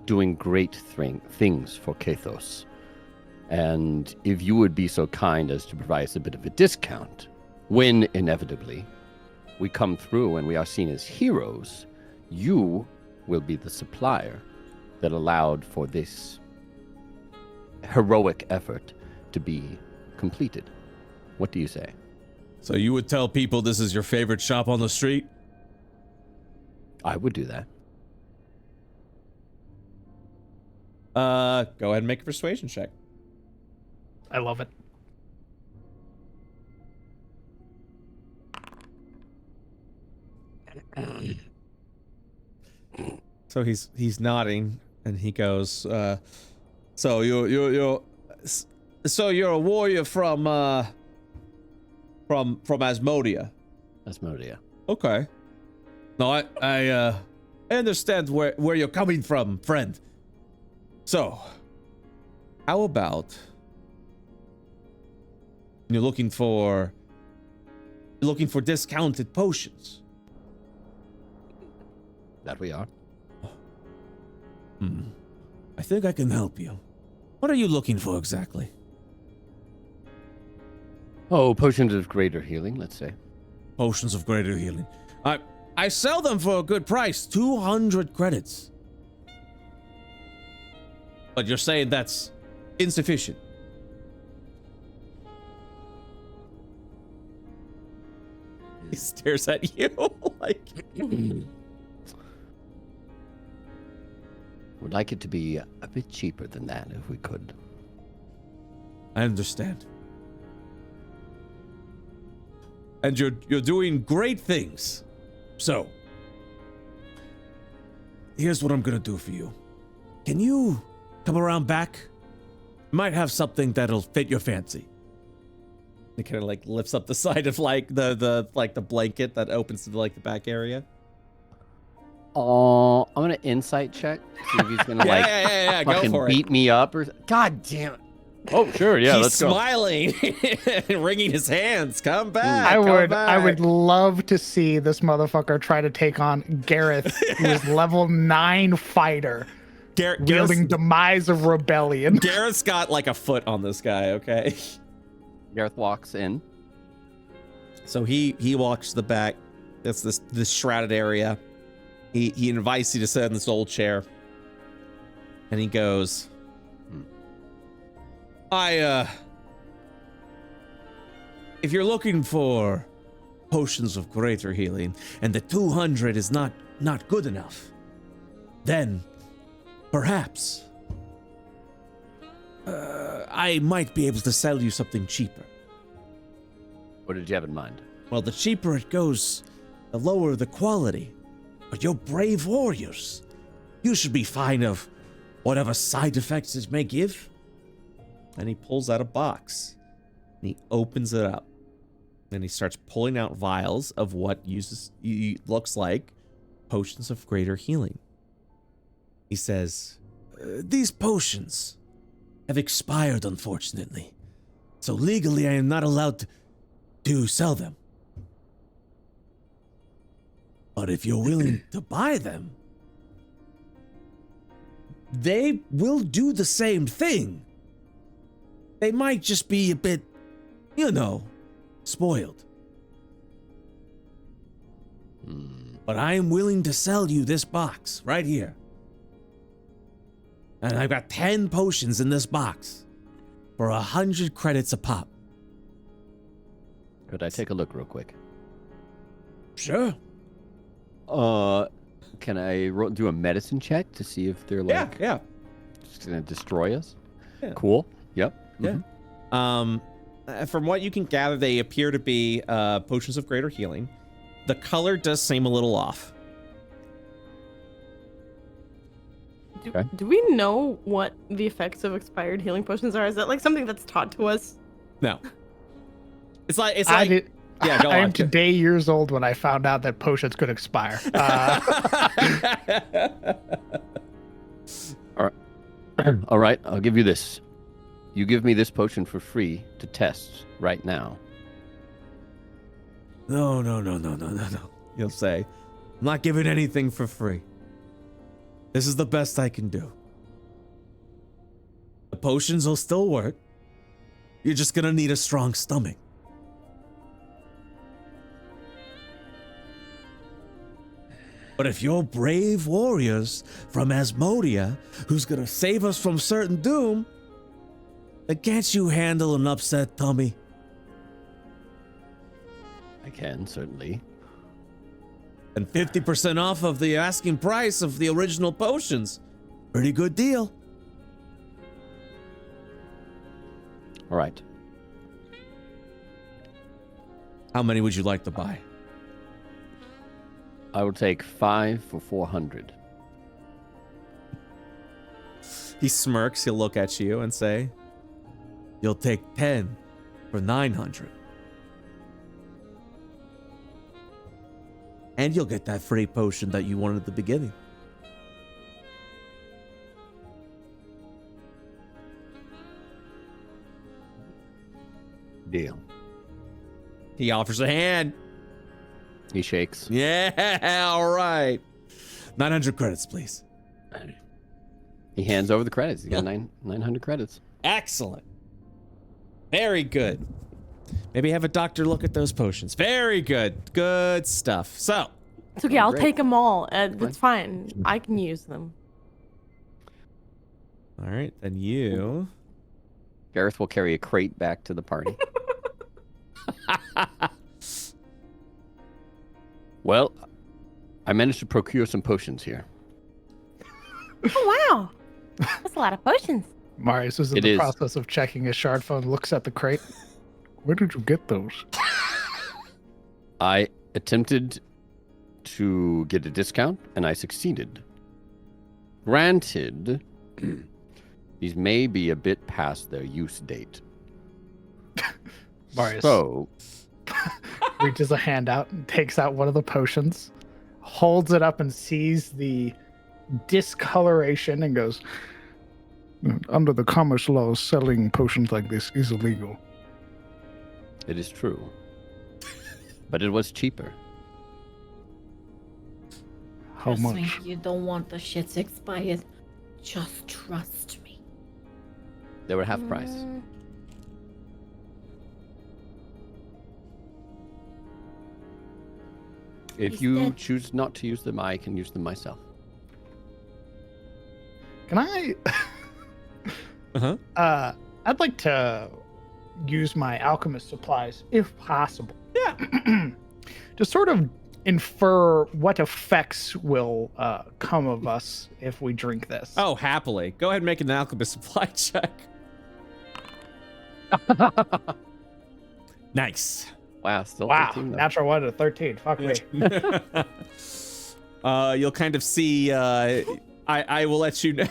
doing great things for Kathos. And if you would be so kind as to provide us a bit of a discount, when inevitably we come through and we are seen as heroes, you will be the supplier that allowed for this heroic effort to be completed. What do you say? So you would tell people this is your favorite shop on the street? I would do that. Go ahead and make a persuasion check. I love it. So he's nodding, and he goes, so you're a warrior from Asmodia. Asmodia. Okay. No, I understand where you're coming from, friend. So, how about you're looking for discounted potions? That we are. I think I can help you. What are you looking for exactly? Oh, potions of greater healing, let's say. Potions of greater healing. I sell them for a good price, 200 credits. But you're saying that's insufficient. He stares at you like... Would like it to be a bit cheaper than that if we could. I understand. And you're doing great things. So, here's what I'm gonna do for you. Can you come around back? Might have something that'll fit your fancy. He kind of like lifts up the side of like the blanket that opens to like the back area. Oh, I'm gonna insight check. See if he's gonna yeah, go fucking for beat me up or. God damn it! Oh sure, yeah, He's let's go. smiling and wringing his hands. Come back. I would love to see this motherfucker try to take on Gareth, who is level 9 fighter, wielding Demise of Rebellion. Gareth's got like a foot on this guy. Okay. Gareth walks in. So he walks to the back. That's this shrouded area. He invites you to sit in this old chair. And he goes, if you're looking for potions of greater healing and the 200 is not good enough, then perhaps I might be able to sell you something cheaper. What did you have in mind? Well, the cheaper it goes, the lower the quality. But you're brave warriors. You should be fine of whatever side effects it may give. And he pulls out a box. And he opens it up. And he starts pulling out vials of what looks like potions of greater healing. He says, these potions have expired, unfortunately. So legally, I am not allowed to sell them. But if you're willing to buy them, they will do the same thing. They might just be a bit, spoiled. But I am willing to sell you this box right here. And I've got 10 potions in this box for 100 credits a pop. Could I take a look real quick? Sure. Can I do a medicine check to see if they're like just gonna destroy us? Yeah. Cool. Yep. Yeah. From what you can gather, they appear to be potions of greater healing. The color does seem a little off. Do we know what the effects of expired healing potions are? Is that like something that's taught to us? No. It's like yeah, go I on. am today years old when I found out that potions could expire. All right, I'll give you this. You give me this potion for free to test right now. No. You'll say, I'm not giving anything for free. This is the best I can do. The potions will still work. You're just gonna need a strong stomach. But if you're brave warriors from Asmodia who's gonna save us from certain doom, then can't you handle an upset tummy? I can, certainly. And 50% off of the asking price of the original potions. Pretty good deal. All right. How many would you like to buy? I will take 5 for 400. He smirks, he'll look at you and say, you'll take 10 for 900. And you'll get that free potion that you wanted at the beginning. Deal. He offers a hand. He shakes. Yeah, all right. 900 credits, please. He hands over the credits. He's got 900 credits. Excellent. Very good. Maybe have a doctor look at those potions. Very good. Good stuff. So. It's okay, I'll great. take them all. It's fine. I can use them. All right, then you. Gareth will carry a crate back to the party. Well, I managed to procure some potions here. Oh, wow. That's a lot of potions. Marius is in the process of checking his shard phone, looks at the crate. Where did you get those? I attempted to get a discount, and I succeeded. Granted, these may be a bit past their use date. Marius So, reaches a hand out and takes out one of the potions, holds it up and sees the discoloration and goes, under the commerce laws, selling potions like this is illegal. it is true. But it was cheaper. How Trust me, much? you don't want the shits expired. Just trust me. They were half price. If He's you dead. choose not to use them, I can use them myself. Can I? Uh-huh. I'd like to use my alchemist supplies, if possible. Yeah. To sort of infer what effects will come of us if we drink this. Oh, happily. Go ahead and make an alchemist supply check. Nice. Wow, still Wow, 13 though. natural 1 to 13. Fuck me. You'll kind of see. I will let you know.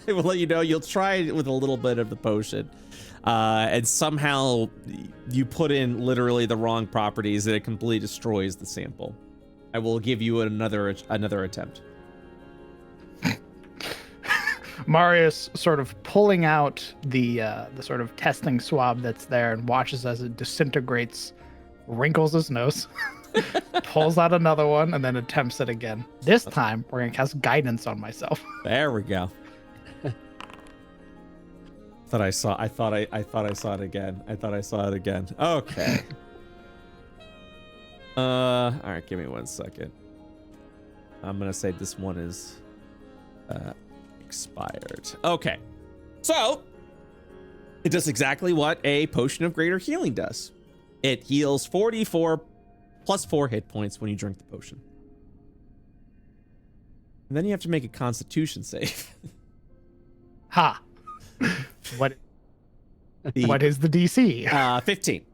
I will let you know. You'll try it with a little bit of the potion, and somehow you put in literally the wrong properties, and it completely destroys the sample. I will give you another attempt. Marius sort of pulling out the sort of testing swab that's there and watches as it disintegrates, wrinkles his nose, pulls out another one, and then attempts it again. This time, we're gonna cast guidance on myself. There we go. I thought I saw it again. Okay. All right, give me 1 second. I'm gonna say this one is expired. Okay. So it does exactly what a potion of greater healing does. It heals 44 plus 4 hit points when you drink the potion. And then you have to make a constitution save. Ha! What is the DC? 15.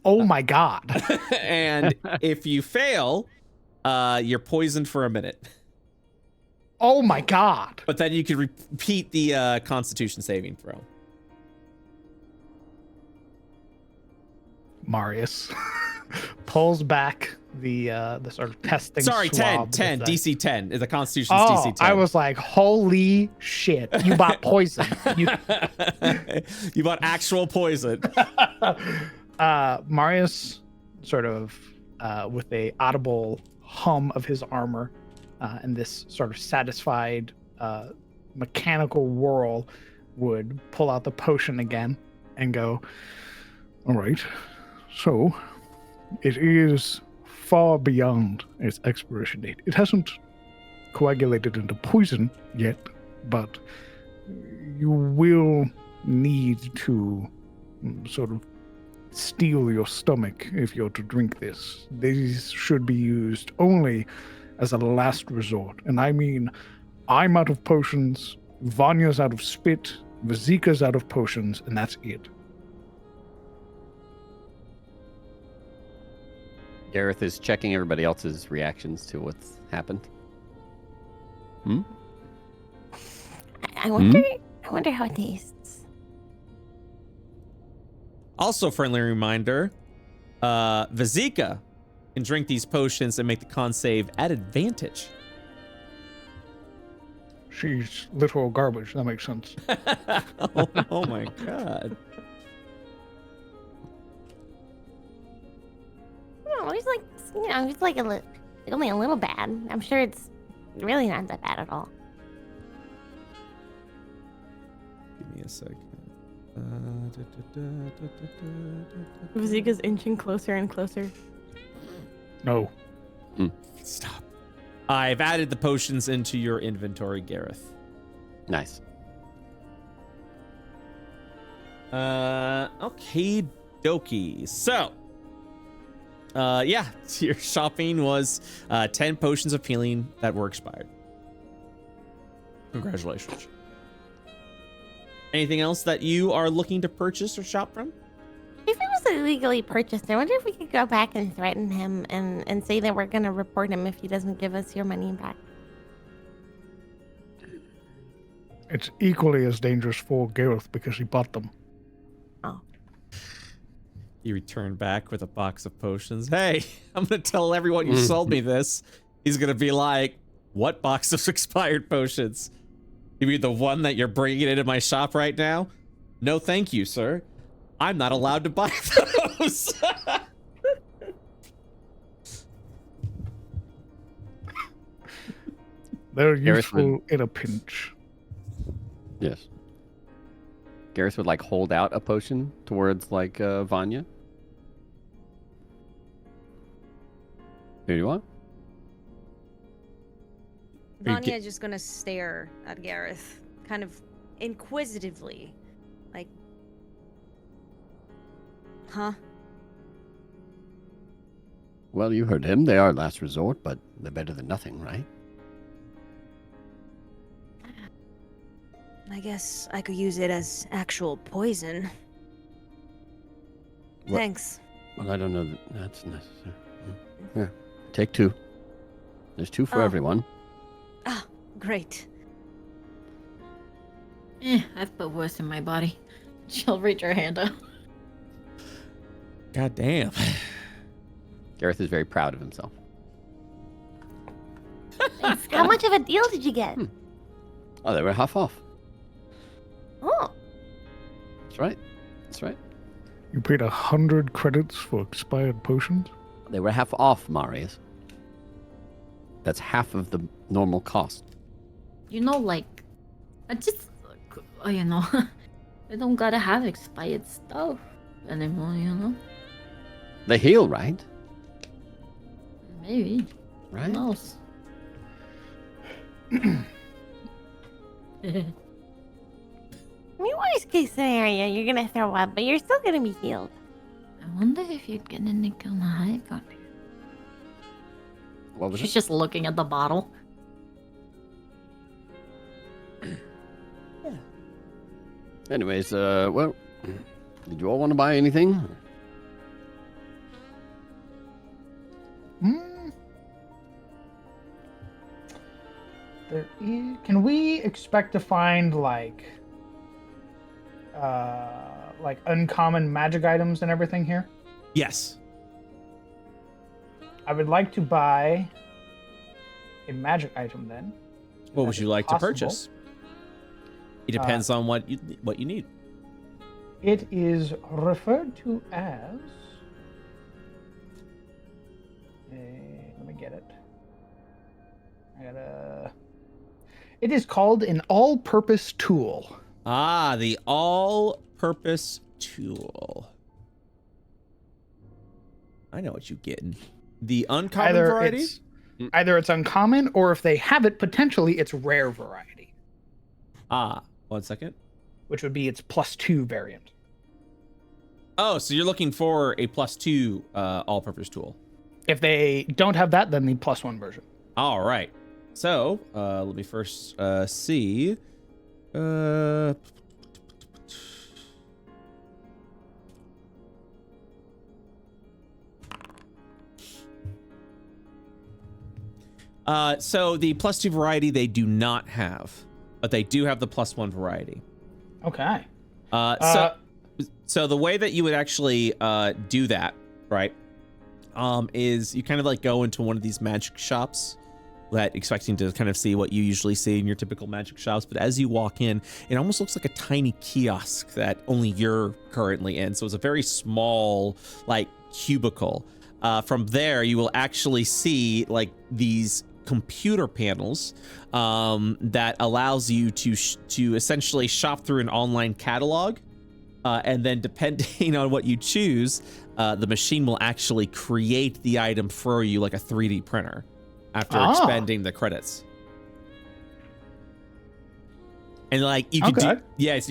Oh my god. And if you fail, you're poisoned for a minute. Oh my god. But then you can repeat the constitution saving throw. Marius pulls back the sort of testing Sorry, swab. 10, DC 10. The Constitution's Oh, DC 10. I was like, holy shit! You bought poison. You bought actual poison. Marius, sort of with a audible hum of his armor, and this sort of satisfied mechanical whirl, would pull out the potion again and go, all right, so it is far beyond its expiration date. It hasn't coagulated into poison yet, but you will need to sort of steel your stomach if you're to drink this. These should be used only as a last resort. And I mean, I'm out of potions, Vanya's out of spit, Vazika's out of potions, and that's it. Gareth is checking everybody else's reactions to what's happened. I wonder how it tastes. Also, friendly reminder, Vazika can drink these potions and make the con save at advantage. She's literal garbage. That makes sense. oh my god. No, it's like, it's like only a little bad. I'm sure it's really not that bad at all. Give me a second. Vazika's inching closer and closer. No. Stop. I've added the potions into your inventory, Gareth. Nice. Okay, dokie. So, yeah, your shopping was 10 potions of healing that were expired. Congratulations. Anything else that you are looking to purchase or shop from? If it was illegally purchased, I wonder if we could go back and threaten him and say that we're going to report him if he doesn't give us your money back. It's equally as dangerous for Gareth because he bought them. Oh. You return back with a box of potions. Hey, I'm going to tell everyone you sold me this. He's going to be like, what box of expired potions? You mean the one that you're bringing into my shop right now? No, thank you, sir. I'm not allowed to buy those. They're Gareth useful in a pinch. Yes. Gareth would like hold out a potion towards like Vanya. Here you want? Vanya's just gonna stare at Gareth, kind of inquisitively, like, huh? Well, you heard him. They are last resort, but they're better than nothing, right? I guess I could use it as actual poison. What? Thanks. Well, I don't know that that's necessary. Here, take 2. There's 2 for Oh. everyone. Ah, great. I've put worse in my body. She'll reach her hand out. God damn. Gareth is very proud of himself. Thanks. How much of a deal did you get? Oh, they were half off. Oh, That's right. That's right. You paid 100 credits for expired potions? They were half off, Marius. That's half of the normal cost. You know, like, I just, you know, I don't gotta have expired stuff anymore, you know? They heal, right? Maybe. Who Right? knows? I mean, worst case scenario, you're gonna throw up, but you're still gonna be healed. I wonder if you'd get any kind of high on you. What was She's it? just looking at the bottle. Anyways, well, did you all want to buy anything? Can we expect to find like uncommon magic items and everything here? Yes. I would like to buy a magic item then. What would you like to possible. purchase? It depends on what you need. It is referred to as. Let me get it. It is called an all-purpose tool. Ah, the all-purpose tool. I know what you're getting. The uncommon variety? Either it's uncommon, or if they have it, potentially it's rare variety. Ah, 1 second. Which would be its +2 variant. Oh, so you're looking for a +2 all-purpose tool. If they don't have that, then the +1 version. All right. So, let me first see. So the +2 variety they do not have, but they do have the +1 variety. Okay. So the way that you would actually do that, right, is you kind of like go into one of these magic shops that expecting to kind of see what you usually see in your typical magic shops. But as you walk in, it almost looks like a tiny kiosk that only you're currently in. So it's a very small, like, cubicle. From there, you will actually see like these computer panels that allows you to essentially shop through an online catalog. And then depending on what you choose, the machine will actually create the item for you like a 3D printer after expending the credits. And like you can so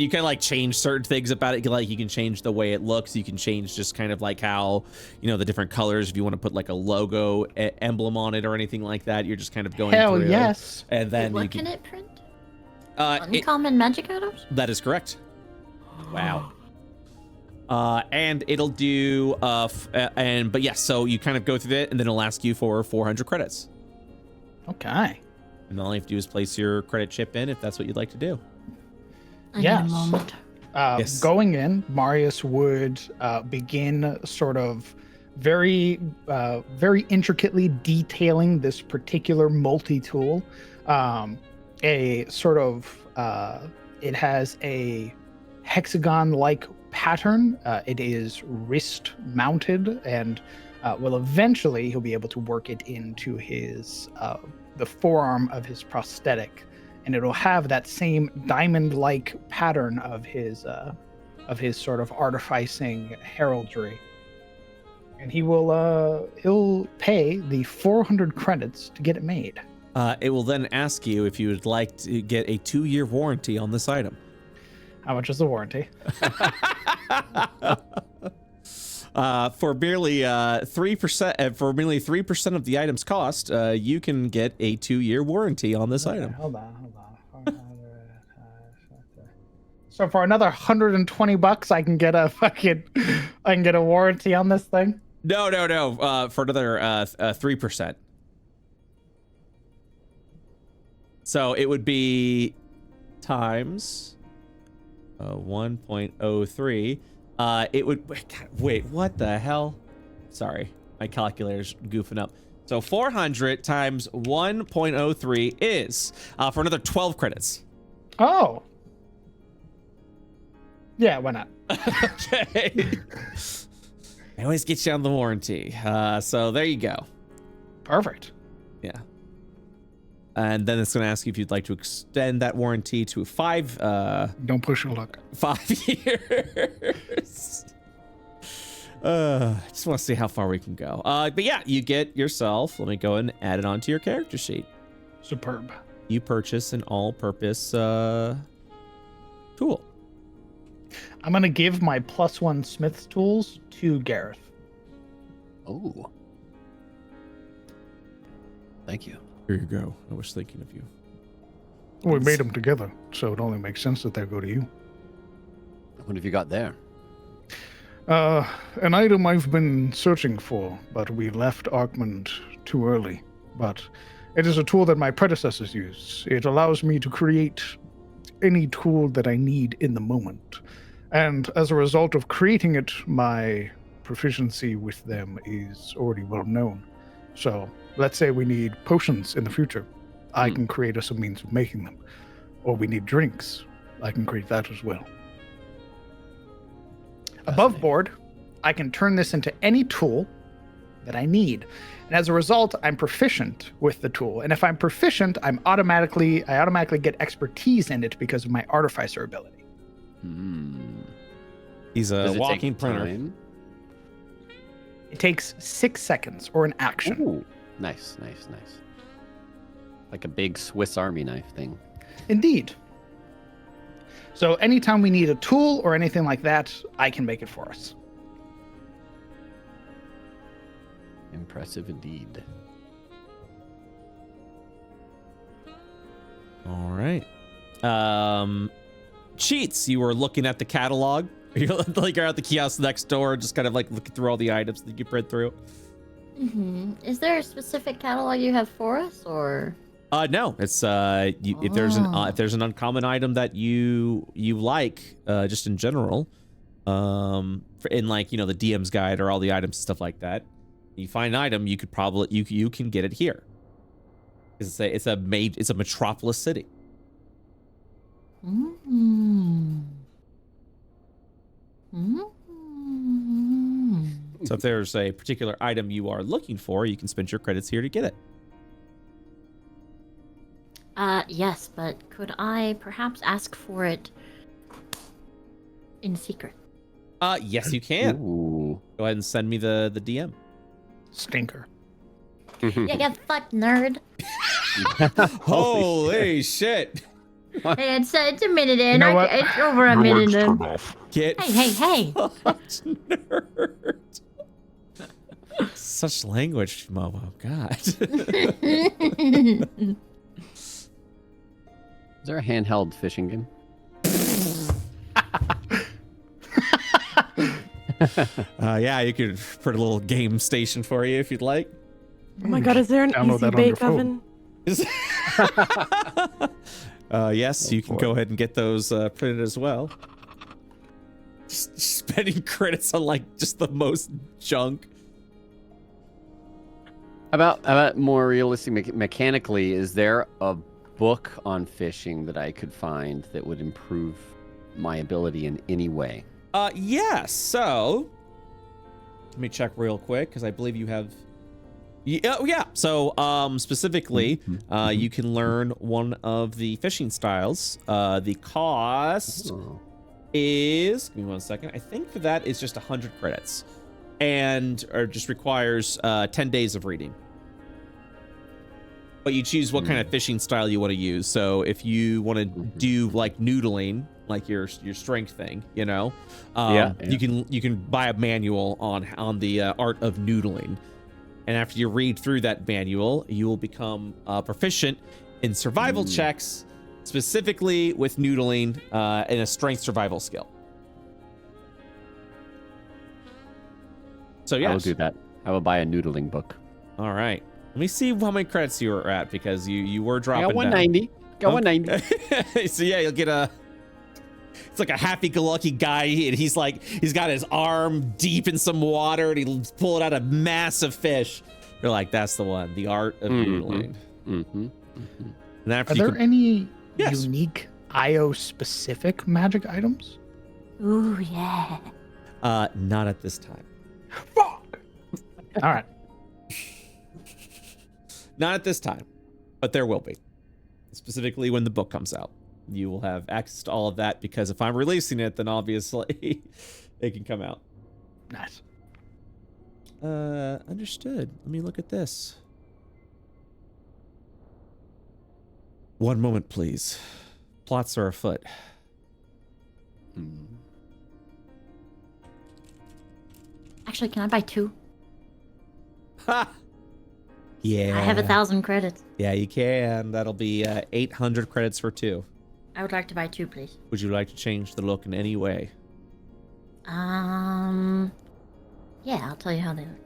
you can like change certain things about it. Like you can change the way it looks. You can change just kind of like how, the different colors. If you want to put like a logo emblem on it or anything like that, you're just kind of going Hell through. yes. And then What you can it print? Uncommon magic items? That is correct. Wow. And it'll do but yes, so you kind of go through it and then it'll ask you for 400 credits. Okay. And all you have to do is place your credit chip in if that's what you'd like to do. I need a moment. Yes. Going in, Marius would begin sort of very intricately detailing this particular multi-tool. It has a hexagon-like pattern. It is wrist mounted, and eventually he'll be able to work it into his the forearm of his prosthetic, and it'll have that same diamond-like pattern of his sort of artificing heraldry. And he'll pay the 400 credits to get it made. It will then ask you if you would like to get a 2-year warranty on this item. How much is the warranty? For merely 3%, for merely 3% of the item's cost, you can get a 2-year warranty on this item. Hold on. So for another $120, I can get a warranty on this thing. No. For another 3%. So it would be times 1.03. It would wait. What the hell? Sorry, my calculator's goofing up. So 400 times 1.03 is for another 12 credits. Oh. Yeah, why not? Okay. I always get you on the warranty. So there you go. Perfect. Yeah. And then it's going to ask you if you'd like to extend that warranty to 5. Don't push your luck. 5 years. I just want to see how far we can go. But yeah, you get yourself. Let me go and add it onto your character sheet. Superb. You purchase an all-purpose tool. I'm gonna give my +1 Smith's tools to Gareth. Oh. Thank you. Here you go. I was thinking of you. We made them together, so it only makes sense that they go to you. What have you got there? An item I've been searching for, but we left Arkmund too early. But it is a tool that my predecessors used. It allows me to create any tool that I need in the moment. And as a result of creating it, my proficiency with them is already well known. So let's say we need potions in the future. I Hmm. can create us a means of making them. Or we need drinks. I can create that as well. Above board, I can turn this into any tool that I need. And as a result, I'm proficient with the tool. And if I'm proficient, I automatically get expertise in it because of my artificer ability. He's Does a it walking take printer. time? It takes 6 seconds or an action. Ooh, nice. Like a big Swiss Army knife thing. Indeed. So anytime we need a tool or anything like that, I can make it for us. Impressive indeed. All right. Cheats. You were looking at the catalog. You're like you're at the kiosk next door, just kind of like looking through all the items that you print through. Is there a specific catalog you have for us, or? No. It's if there's an uncommon item that you like, just in general, in like the DM's guide or all the items and stuff like that. You find an item, you could probably you can get it here. It's a metropolis city. So if there's a particular item you are looking for, you can spend your credits here to get it. Yes, but could I perhaps ask for it in secret? Yes, you can. Ooh. Go ahead and send me the DM. Stinker. Yeah, get fucked, nerd. Holy shit! Hey, it's a minute in. You know what? It's over a minute in. Get Hey. fucked, nerd. Such language, Momo. God. Is there a handheld fishing game? Yeah, you could put a little game station for you if you'd like. Oh my god, is there an Download easy that on your bake phone. oven? Yes, you can go ahead and get those printed as well. Just spending credits on like just the most junk. How about more realistic mechanically? Is there a book on fishing that I could find that would improve my ability in any way? Yeah. So let me check real quick because I believe you have. Yeah. So, specifically, you can learn one of the fishing styles. The cost is, give me 1 second. I think for that is just 100 credits, or just requires 10 days of reading. But you choose what kind of fishing style you want to use. So if you want to do like noodling, like your strength thing, you can buy a manual on the art of noodling. And after you read through that manual, you will become proficient in survival checks, specifically with noodling and a strength survival skill. So yeah, I will do that. I will buy a noodling book. All right. Let me see how many credits you were at because you were dropping. I got 190. Got 190. So yeah, you'll get it's like a happy-go-lucky guy, and he's got his arm deep in some water, and he's pulling out a massive fish. You're like, that's the one, the art of noodling. And after Are there any unique IO-specific magic items? Ooh, yeah. Not at this time. Fuck! All right. Not at this time, but there will be. Specifically when the book comes out. You will have access to all of that because if I'm releasing it, then obviously it can come out. Nice. Understood. Let me look at this. One moment, please. Plots are afoot. Actually, can I buy 2? Ha! Yeah. I have 1,000 credits. Yeah, you can. That'll be 800 credits for 2. I would like to buy 2, please. Would you like to change the look in any way? Yeah, I'll tell you how they look.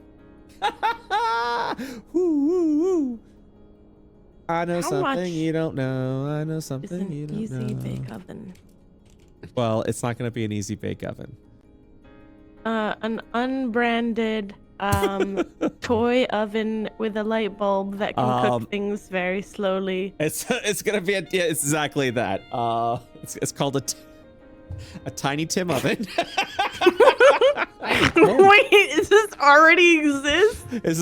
I know How something much you don't know. I know It's something an you don't easy know. bake oven. Well, it's not going to be an easy bake oven. An unbranded Toy oven with a light bulb that can cook things very slowly. It's gonna be it's exactly that. It's called a Tiny Tim oven. Wait, does this already exist? This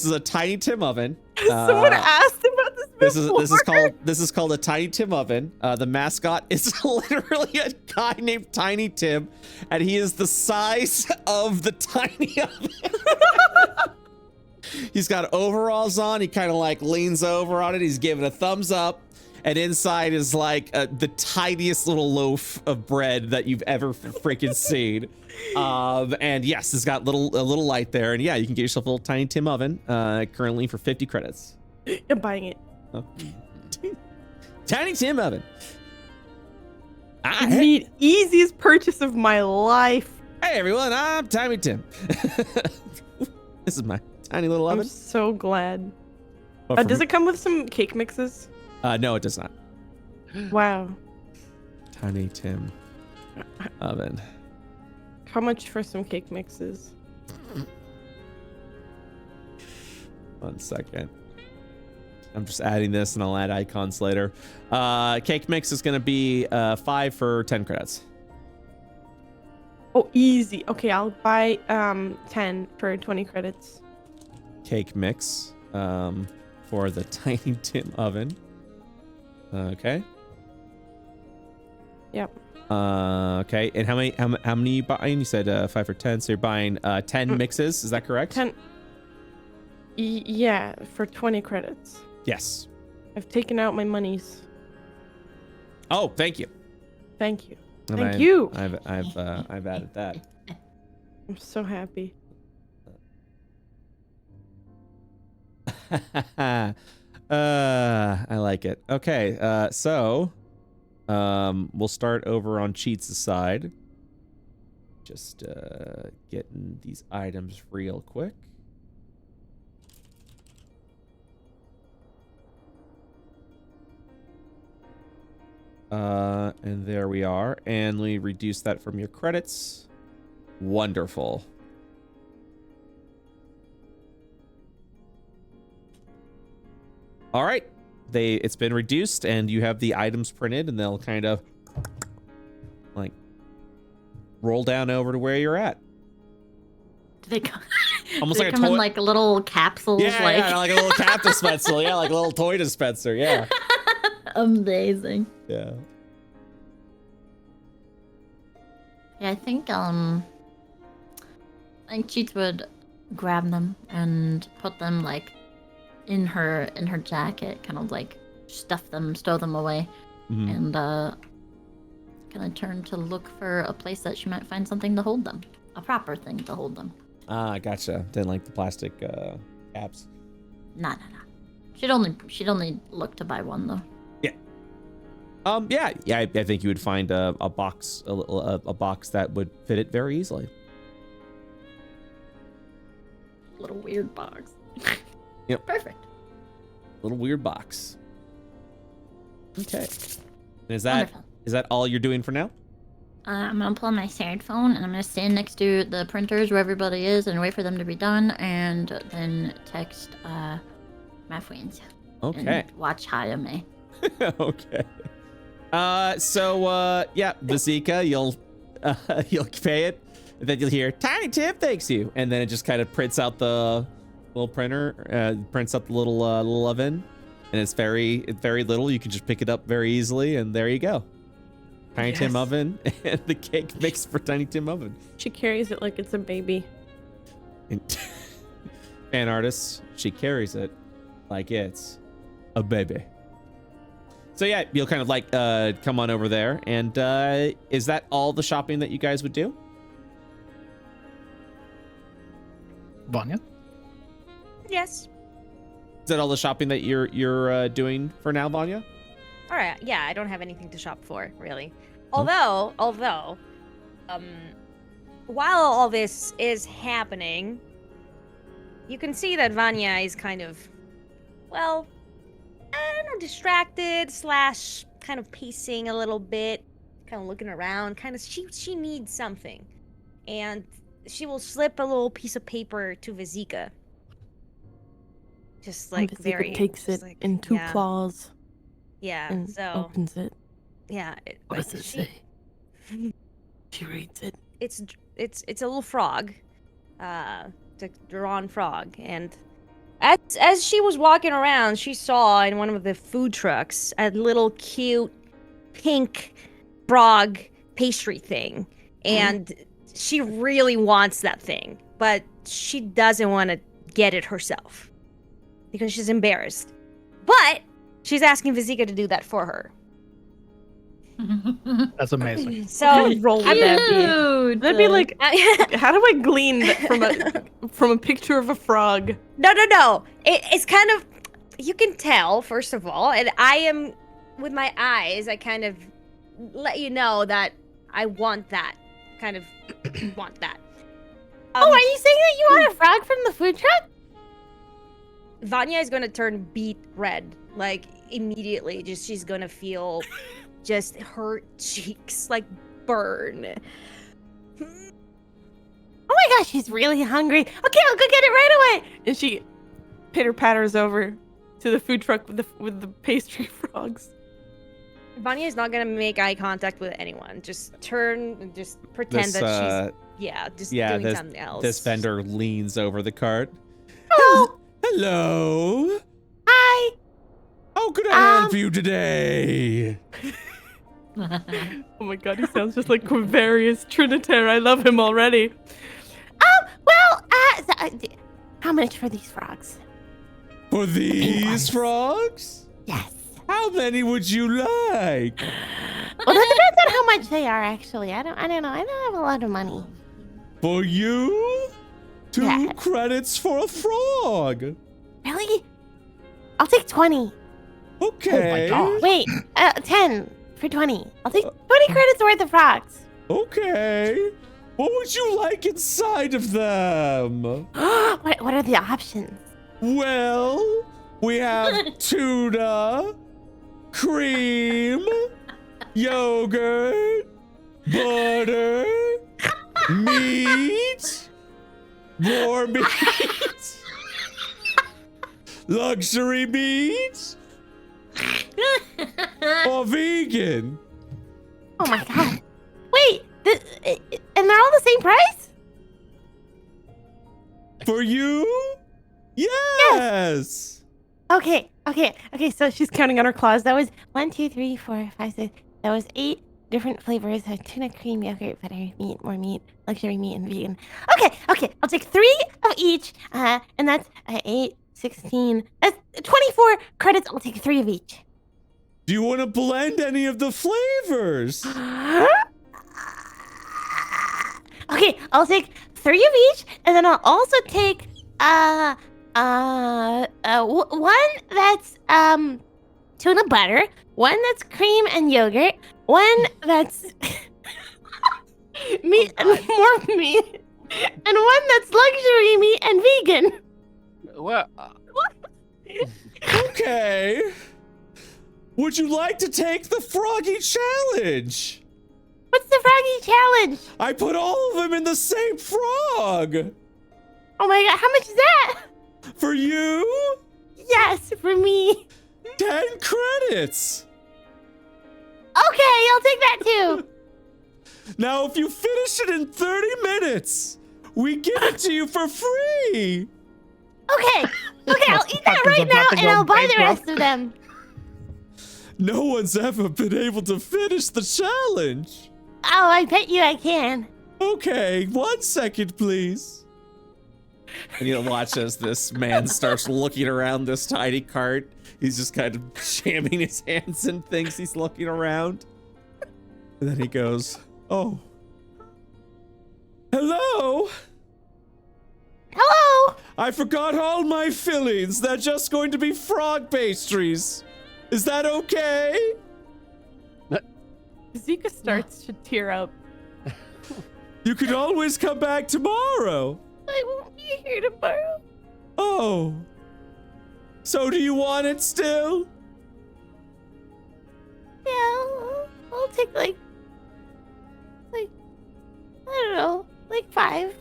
is a Tiny Tim oven. Someone asked about this before. This is called a Tiny Tim oven. The mascot is literally a guy named Tiny Tim, and he is the size of the tiny oven. He's got overalls on. He kind of like leans over on it. He's giving a thumbs up. And inside is like the tiniest little loaf of bread that you've ever freaking seen. And yes, it's got a little light there. And yeah, you can get yourself a little Tiny Tim oven currently for 50 credits. I'm buying it. Oh. Tiny Tim oven. The easiest purchase of my life. Hey everyone, I'm Tiny Tim. This is my tiny little oven. I'm so glad. Oh, does it come with some cake mixes? No, it does not. Wow. Tiny Tim oven. How much for some cake mixes? 1 second. I'm just adding this and I'll add icons later. Cake mix is going to be 5 for 10 credits. Oh, easy. Okay, I'll buy 10 for 20 credits. Cake mix for the Tiny Tim oven. Okay. Yep. Okay. And how many you buying? You said 5 for 10, so you're buying 10 mixes. Is that correct? 10. Yeah, for 20 credits. Yes. I've taken out my monies. Oh, thank you. Thank you. And Thank you. I've added that. I'm so happy. I like it. Okay, so we'll start over on Cheats' side. Just getting these items real quick. And there we are. And we reduce that from your credits. Wonderful. All right, it's been reduced, and you have the items printed, and they'll kind of like roll down over to where you're at. Do they come? Almost do like they come a toy. in like little capsules? Yeah, like a little cap dispenser. Yeah, like a little toy dispenser. Yeah. Amazing. Yeah. Yeah, I think Cheats would grab them and put them like in her jacket, kind of like stuff them, stow them away, and kind of turn to look for a place that she might find something to hold them, a proper thing to hold them. Ah, gotcha. Didn't like the plastic caps. Nah. She'd only look to buy one though. Yeah. I think you would find a box, a box that would fit it very easily. Little weird box. Yep. Perfect. Little weird box. Okay. And is Wonderful. that all you're doing for now? I'm gonna pull out my third phone and I'm gonna stand next to the printers where everybody is and wait for them to be done, and then text my friends. Okay. And watch Hayame. Okay. Yeah, Bazika, you'll pay it, and then you'll hear Tiny Tim thanks you, and then it just kind of prints out the little printer, prints out the little oven, and it's very little. You can just pick it up very easily, and there you go. Tiny Tim oven and the cake mix for Tiny Tim oven. She carries it like it's a baby. Fan artists, she carries it like it's a baby. So yeah, you'll kind of like come on over there, and is that all the shopping that you guys would do? Vanya? Yes. Is that all the shopping that you're doing for now, Vanya? All right. Yeah, I don't have anything to shop for, really. Although, while all this is happening, you can see that Vanya is kind of, well, I don't know, distracted / kind of pacing a little bit, kind of looking around, kind of she needs something. And she will slip a little piece of paper to Vizika. Just like Vizika very takes just it like, in two yeah. claws Yeah, and so opens it. yeah, What does it say? She reads it. It's a little frog. It's a drawn frog, and as she was walking around, she saw in one of the food trucks a little cute pink frog pastry thing, and she really wants that thing, but she doesn't want to get it herself because she's embarrassed. But she's asking Vizika to do that for her. That's amazing. So roll would that be? Dude. That'd be like, how do I glean that from a picture of a frog? No. It's kind of, you can tell, first of all, and I am, with my eyes, I kind of let you know that I want that. Kind of want that. Oh, are you saying that you want a frog from the food truck? Vanya is gonna turn beet red, like, immediately. Just, she's gonna feel just her cheeks, like, burn. Oh my gosh, she's really hungry. Okay, I'll go get it right away. And she pitter-patters over to the food truck with the pastry frogs. Vanya is not gonna make eye contact with anyone. Just turn and just pretend that she's doing something else. This vendor leans over the cart. Hello. Hello. Hi. How can I help you today? Oh my god, he sounds just like Quivarius Trinitaire. I love him already. How much for these frogs? For these frogs? Yes. How many would you like? Well, that depends on how much they are, actually. I don't know. I don't have a lot of money. For you? 2 Yeah. credits for a frog. Really? I'll take 20. Okay. Oh my God. Wait, 10 for 20. I'll take 20 credits worth of frogs. Okay. What would you like inside of them? What are the options? Well, we have tuna, cream, yogurt, butter, meat, more meat, luxury meat, or vegan. Oh my god. Wait, and they're all the same price? For you? Yes. Okay, so she's counting on her claws. That was 1, 2, 3, 4, 5, 6. That was 8 different flavors of tuna, cream, yogurt, butter, meat, more meat, luxury meat, and vegan. Okay, I'll take 3 of each, and that's 8, 16, that's 24 credits. I'll take 3 of each. Do you want to blend any of the flavors? Okay, I'll take 3 of each, and then I'll also take one that's tuna butter, one that's cream and yogurt, one that's meat and more meat, and one that's luxury meat and vegan. Well, Okay. Would you like to take the froggy challenge? What's the froggy challenge? I put all of them in the same frog. Oh my god, how much is that? For you? Yes, for me. 10 credits. Okay, I'll take that too. Now, if you finish it in 30 minutes, we give it to you for free. Okay, I'll eat that right now, and I'll buy the rest of them. No one's ever been able to finish the challenge. Oh, I bet you I can. Okay, 1 second, please. And you watch as this man starts looking around this tiny cart. He's just kind of jamming his hands and thinks he's looking around. And then he goes, oh. Hello? Hello? I forgot all my fillings. They're just going to be frog pastries. Is that okay? Zika starts to tear up. You can always come back tomorrow. I won't be here tomorrow. Oh. So do you want it still? Yeah, I'll take like I don't know, like 5.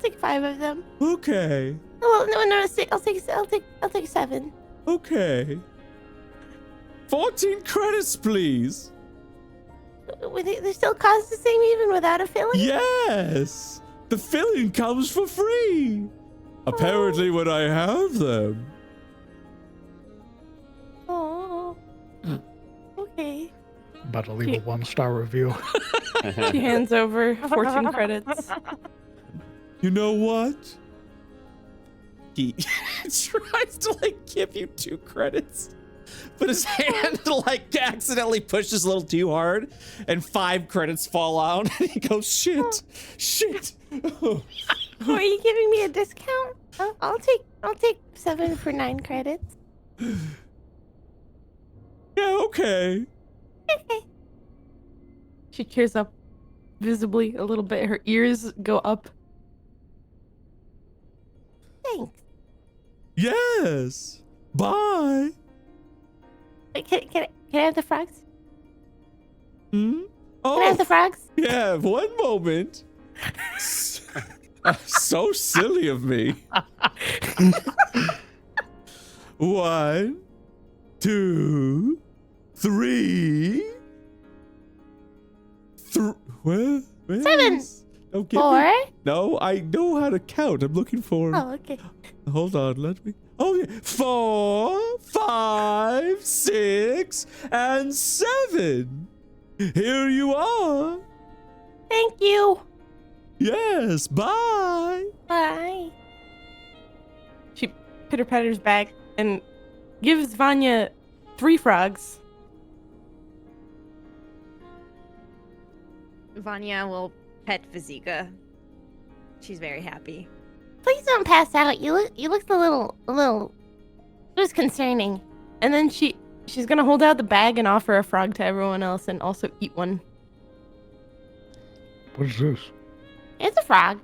take 5 of them. Okay. Well, no, 6. I'll take 7. Okay. 14 credits, please. They still cost the same even without a filling? Yes. The filling comes for free. Apparently when I have them. Oh. Okay. About to leave a 1-star review. She hands over 14 credits. You know what? He tries to like give you 2 credits, but his hand like accidentally pushes a little too hard, and 5 credits fall out, and he goes, "Shit, shit." Oh, are you giving me a discount? I'll take 7 for 9 credits. Yeah, okay. Okay. She cheers up visibly a little bit. Her ears go up. Thanks. Yes. Bye. Wait, can I have the frogs? Hmm? Can I have the frogs? Yeah, one moment. So silly of me. 1, 2, 3. Where 7. is- Don't give 4. me- No, I know how to count. I'm looking for. Oh, okay. Hold on, let me. Oh, yeah. 4, 5, 6, and 7. Here you are. Thank you. Yes, bye. Bye. She pitter-patters back and gives Vanya 3 frogs. Vanya will pet Vizika. She's very happy. Please don't pass out. You look a little. It was concerning. And then she's gonna hold out the bag and offer a frog to everyone else and also eat one. What is this? It's a frog.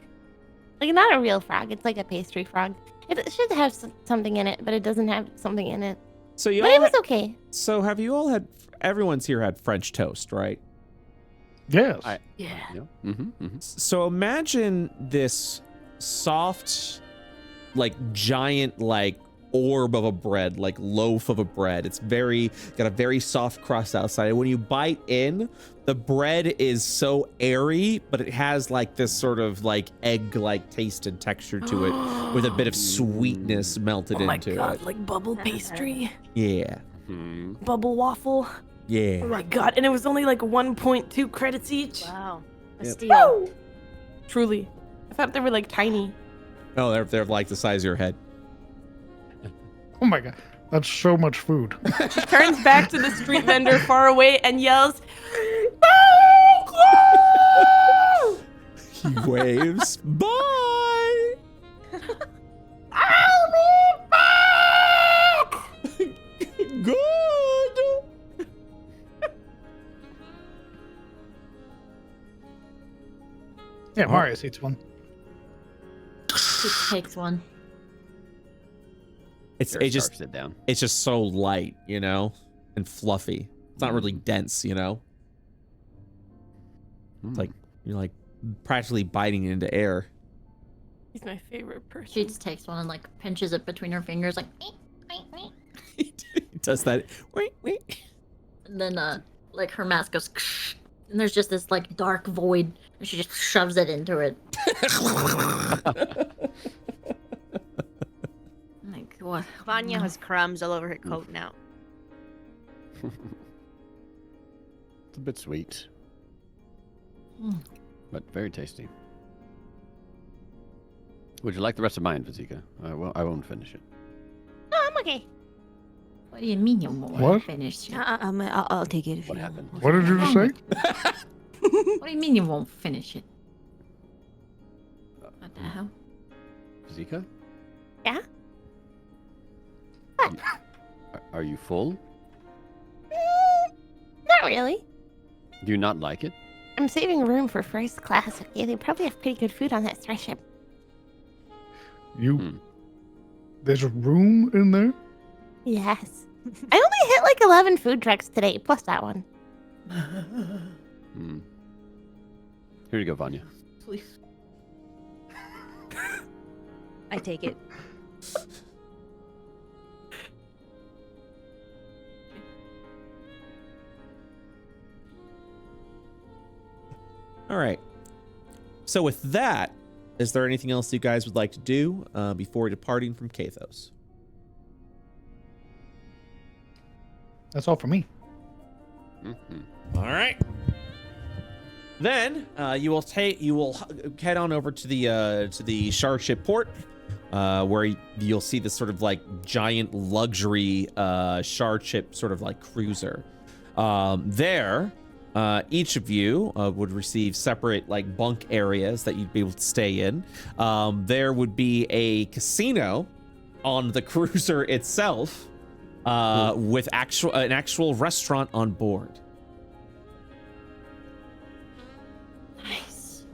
Like, not a real frog. It's like a pastry frog. It should have something in it, but it doesn't have something in it. So you But it was okay. So have you all had? Everyone's here had French toast, right? Yes. Yeah. Yeah. Mm-hmm. So imagine this soft, like giant, like orb of a bread, like loaf of a bread. It's got a very soft crust outside. And when you bite in, the bread is so airy, but it has like this sort of like egg-like taste and texture to it, with a bit of sweetness melted Oh my into god, it. like bubble pastry, Yeah, bubble waffle. yeah. Oh my god, and it was only like 1.2 credits each. Wow. A Yep. steal. Truly. I thought they were like tiny. Oh, they're like the size of your head. Oh my god. That's so much food. She turns back to the street vendor far away and yells, He waves. Bye. I'll be back. Good. Yeah, Marius eats one. She takes one. It's Sure, it just sit down. it's just so light, you know, and fluffy. It's not really dense, you know. It's like you're like practically biting into air. he's my favorite person. She just takes one and like pinches it between her fingers, like. He does that. Wait. And then like her mask goes, and there's just this like dark void, and she just shoves it into it. My god. Vanya has crumbs all over her coat now. It's a bit sweet, Mm. but very tasty. Would you like the rest of mine, Vizika? I won't finish it. No, I'm okay. What do you mean you won't What? finish it? I'll take it. If What you happened? What did you say? What do you mean you won't finish it? What the hell? Vizika? Yeah? What? Are you full? Not really. Do you not like it? I'm saving room for first class. Okay, they probably have pretty good food on that starship. You. There's a room in there? Yes. I only hit like 11 food trucks today, plus that one. Here you go, Vanya. Please. I take it. All right. So with that, is there anything else you guys would like to do before departing from Kathos? That's all for me. Mm-hmm. All right. Then you will head on over to the shard ship port, where you'll see this sort of like giant luxury shard ship sort of like cruiser. There, each of you would receive separate like bunk areas that you'd be able to stay in. There would be a casino on the cruiser itself, with an actual restaurant on board. Nice.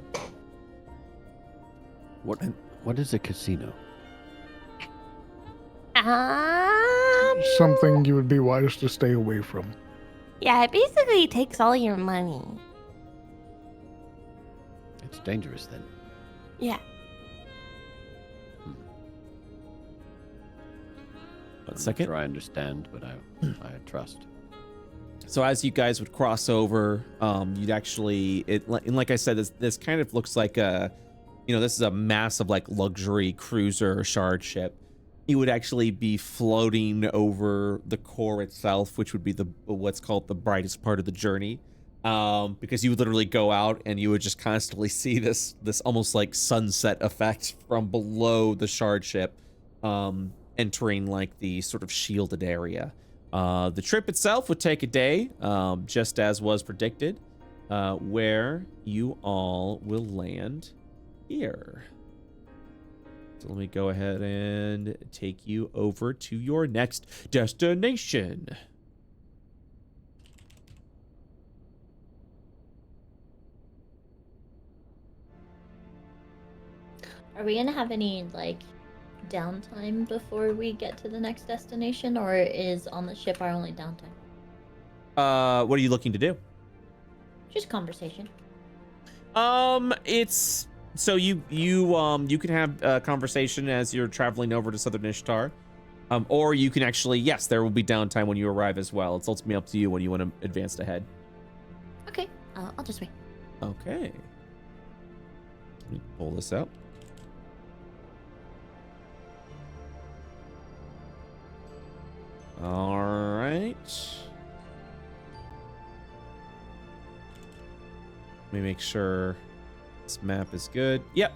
What is a casino? Something you would be wise to stay away from. Yeah, it basically takes all your money. It's dangerous then. Yeah. One second. Sure, I understand, but I trust. So as you guys would cross over, you'd actually, and like I said, this kind of looks like a, this is a massive like luxury cruiser shard ship. You would actually be floating over the core itself, which would be what's called the brightest part of the journey, because you would literally go out and you would just constantly see this almost like sunset effect from below the shard ship, entering like the sort of shielded area. The trip itself would take a day, just as was predicted, where you all will land here. So let me go ahead and take you over to your next destination. Are we gonna have any like downtime before we get to the next destination, or is on the ship our only downtime? What are you looking to do? Just conversation. It's so you can have a conversation as you're traveling over to Southern Ishtar, or you can actually, yes, there will be downtime when you arrive as well. It's ultimately up to you when you want to advance ahead. Okay, I'll just wait. Okay. Let me pull this out. All right. Let me make sure this map is good. Yep.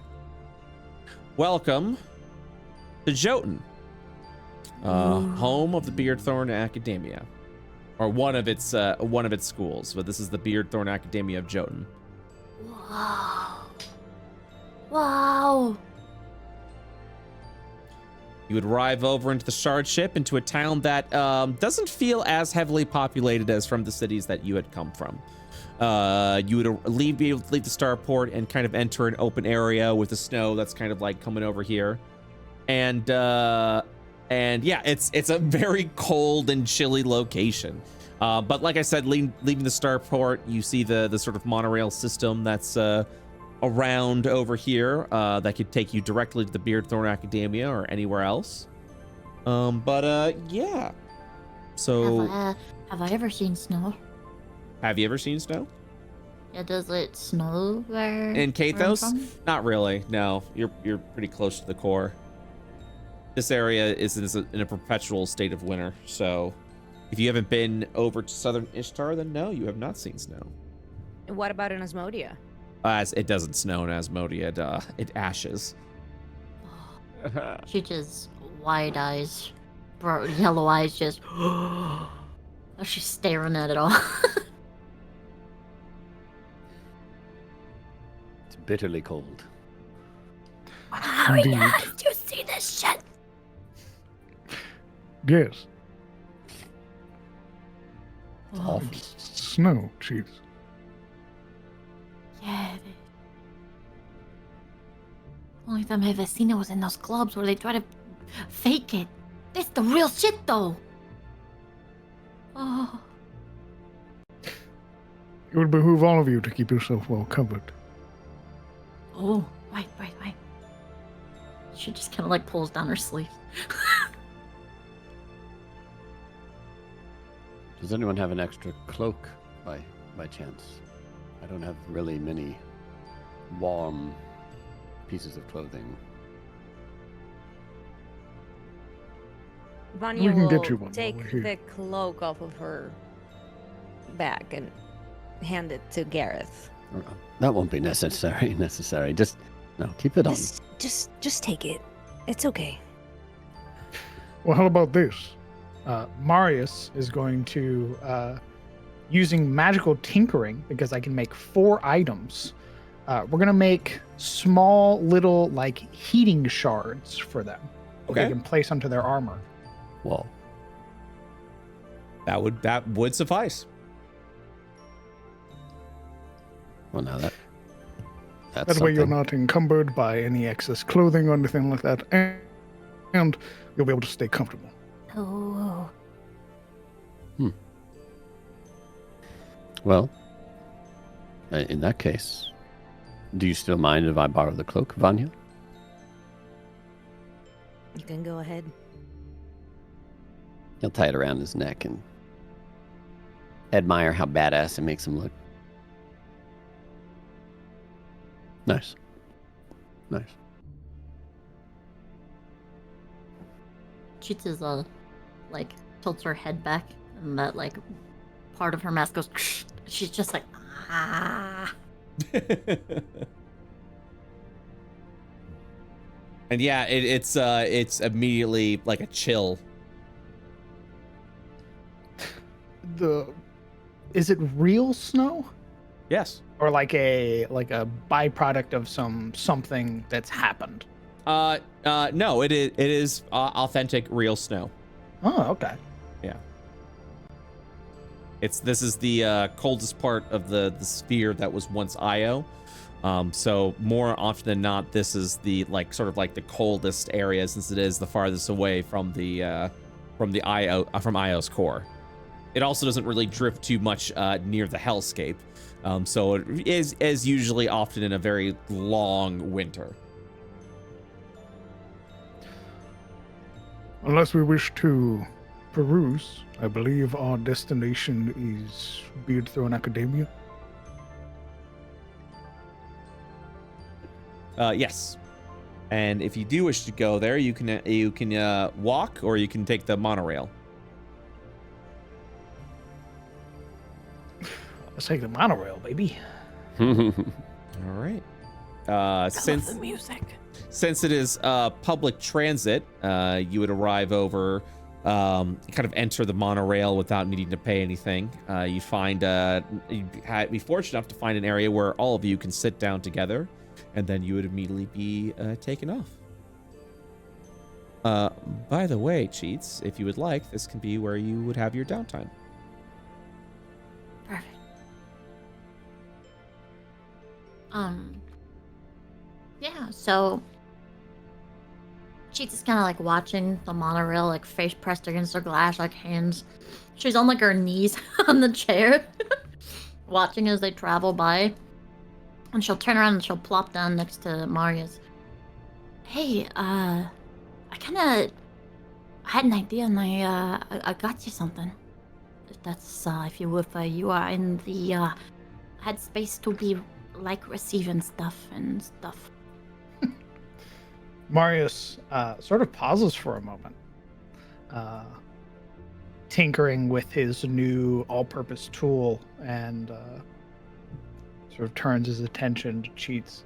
Welcome to Jotun, home of the Beardthorn Academia, or one of its schools. But this is the Beardthorn Academia of Jotun. Wow. Wow. You would arrive over into the shard ship, into a town that doesn't feel as heavily populated as from the cities that you had come from. You would be able to leave the starport and kind of enter an open area with the snow that's kind of like coming over here. And yeah, it's a very cold and chilly location. But like I said, leaving the starport, you see the sort of monorail system that's around over here that could take you directly to the Beardthorn Academia or anywhere else. Yeah. So Have I ever seen snow? have you ever seen snow? Yeah, does it snow where? In where I'm Kathos? from? Not really. No, you're pretty close to the core. This area is in a perpetual state of winter. So if you haven't been over to Southern Ishtar, then no, you have not seen snow. What about in Asmodia? As it doesn't snow in Asmodia, it ashes. She just wide eyes, bro, yellow eyes, just. She's staring at it all. It's bitterly cold. How Indeed. did you see this shit? Yes. Oh, Snow, jeez. yeah. Only time I ever seen it was in those clubs where they try to fake it. This the real shit, though. Oh. It would behoove all of you to keep yourself well covered. Oh, wait. She just kind of like pulls down her sleeve. Does anyone have an extra cloak by chance? I don't have really many warm pieces of clothing. Vanya We can will get you one while take we're here. the cloak off of her back and hand it to Gareth. That won't be necessary. Just no, keep it on. Just take it. It's okay. Well, how about this? Marius is going to, using magical tinkering, because I can make 4 items, we're going to make small little, like, heating shards for them. That Okay. they can place onto their armor. Well, That would suffice. well, now that's That way you're something. not encumbered by any excess clothing or anything like that, and you'll be able to stay comfortable. Oh. Well, in that case, do you still mind if I borrow the cloak, Vanya? You can go ahead. He'll tie it around his neck and admire how badass it makes him look. Nice. Cheats is like tilts her head back, and that like part of her mask goes. She's just like ah. And yeah, it's immediately like a chill. Is it real snow? Yes. Or like a byproduct of something that's happened? No, it is authentic real snow. Oh, okay. This is the coldest part of the sphere that was once Io. So more often than not, this is the sort of the coldest area, since it is the farthest away from the Io's core. It also doesn't really drift too much near the hellscape. So it is usually often in a very long winter. Unless we wish to peruse, I believe our destination is Beard Throne Academia. Yes. And if you do wish to go there, you can walk, or you can take the monorail. Let's take the monorail, baby. All right. Since the music. Since it is public transit, you would arrive over, kind of enter the monorail without needing to pay anything. You find, you'd be fortunate enough to find an area where all of you can sit down together, and then you would immediately be taken off. By the way, Cheats, if you would like, this can be where you would have your downtime. Perfect. Yeah, so she's just kind of like watching the monorail, like face pressed against her glass, like hands. She's on like her knees on the chair, watching as they travel by. And she'll turn around and she'll plop down next to Marius. Hey, I had an idea, and I got you something. If that's if you are in the headspace to be like receiving stuff. Marius sort of pauses for a moment, tinkering with his new all-purpose tool, and sort of turns his attention to Cheats.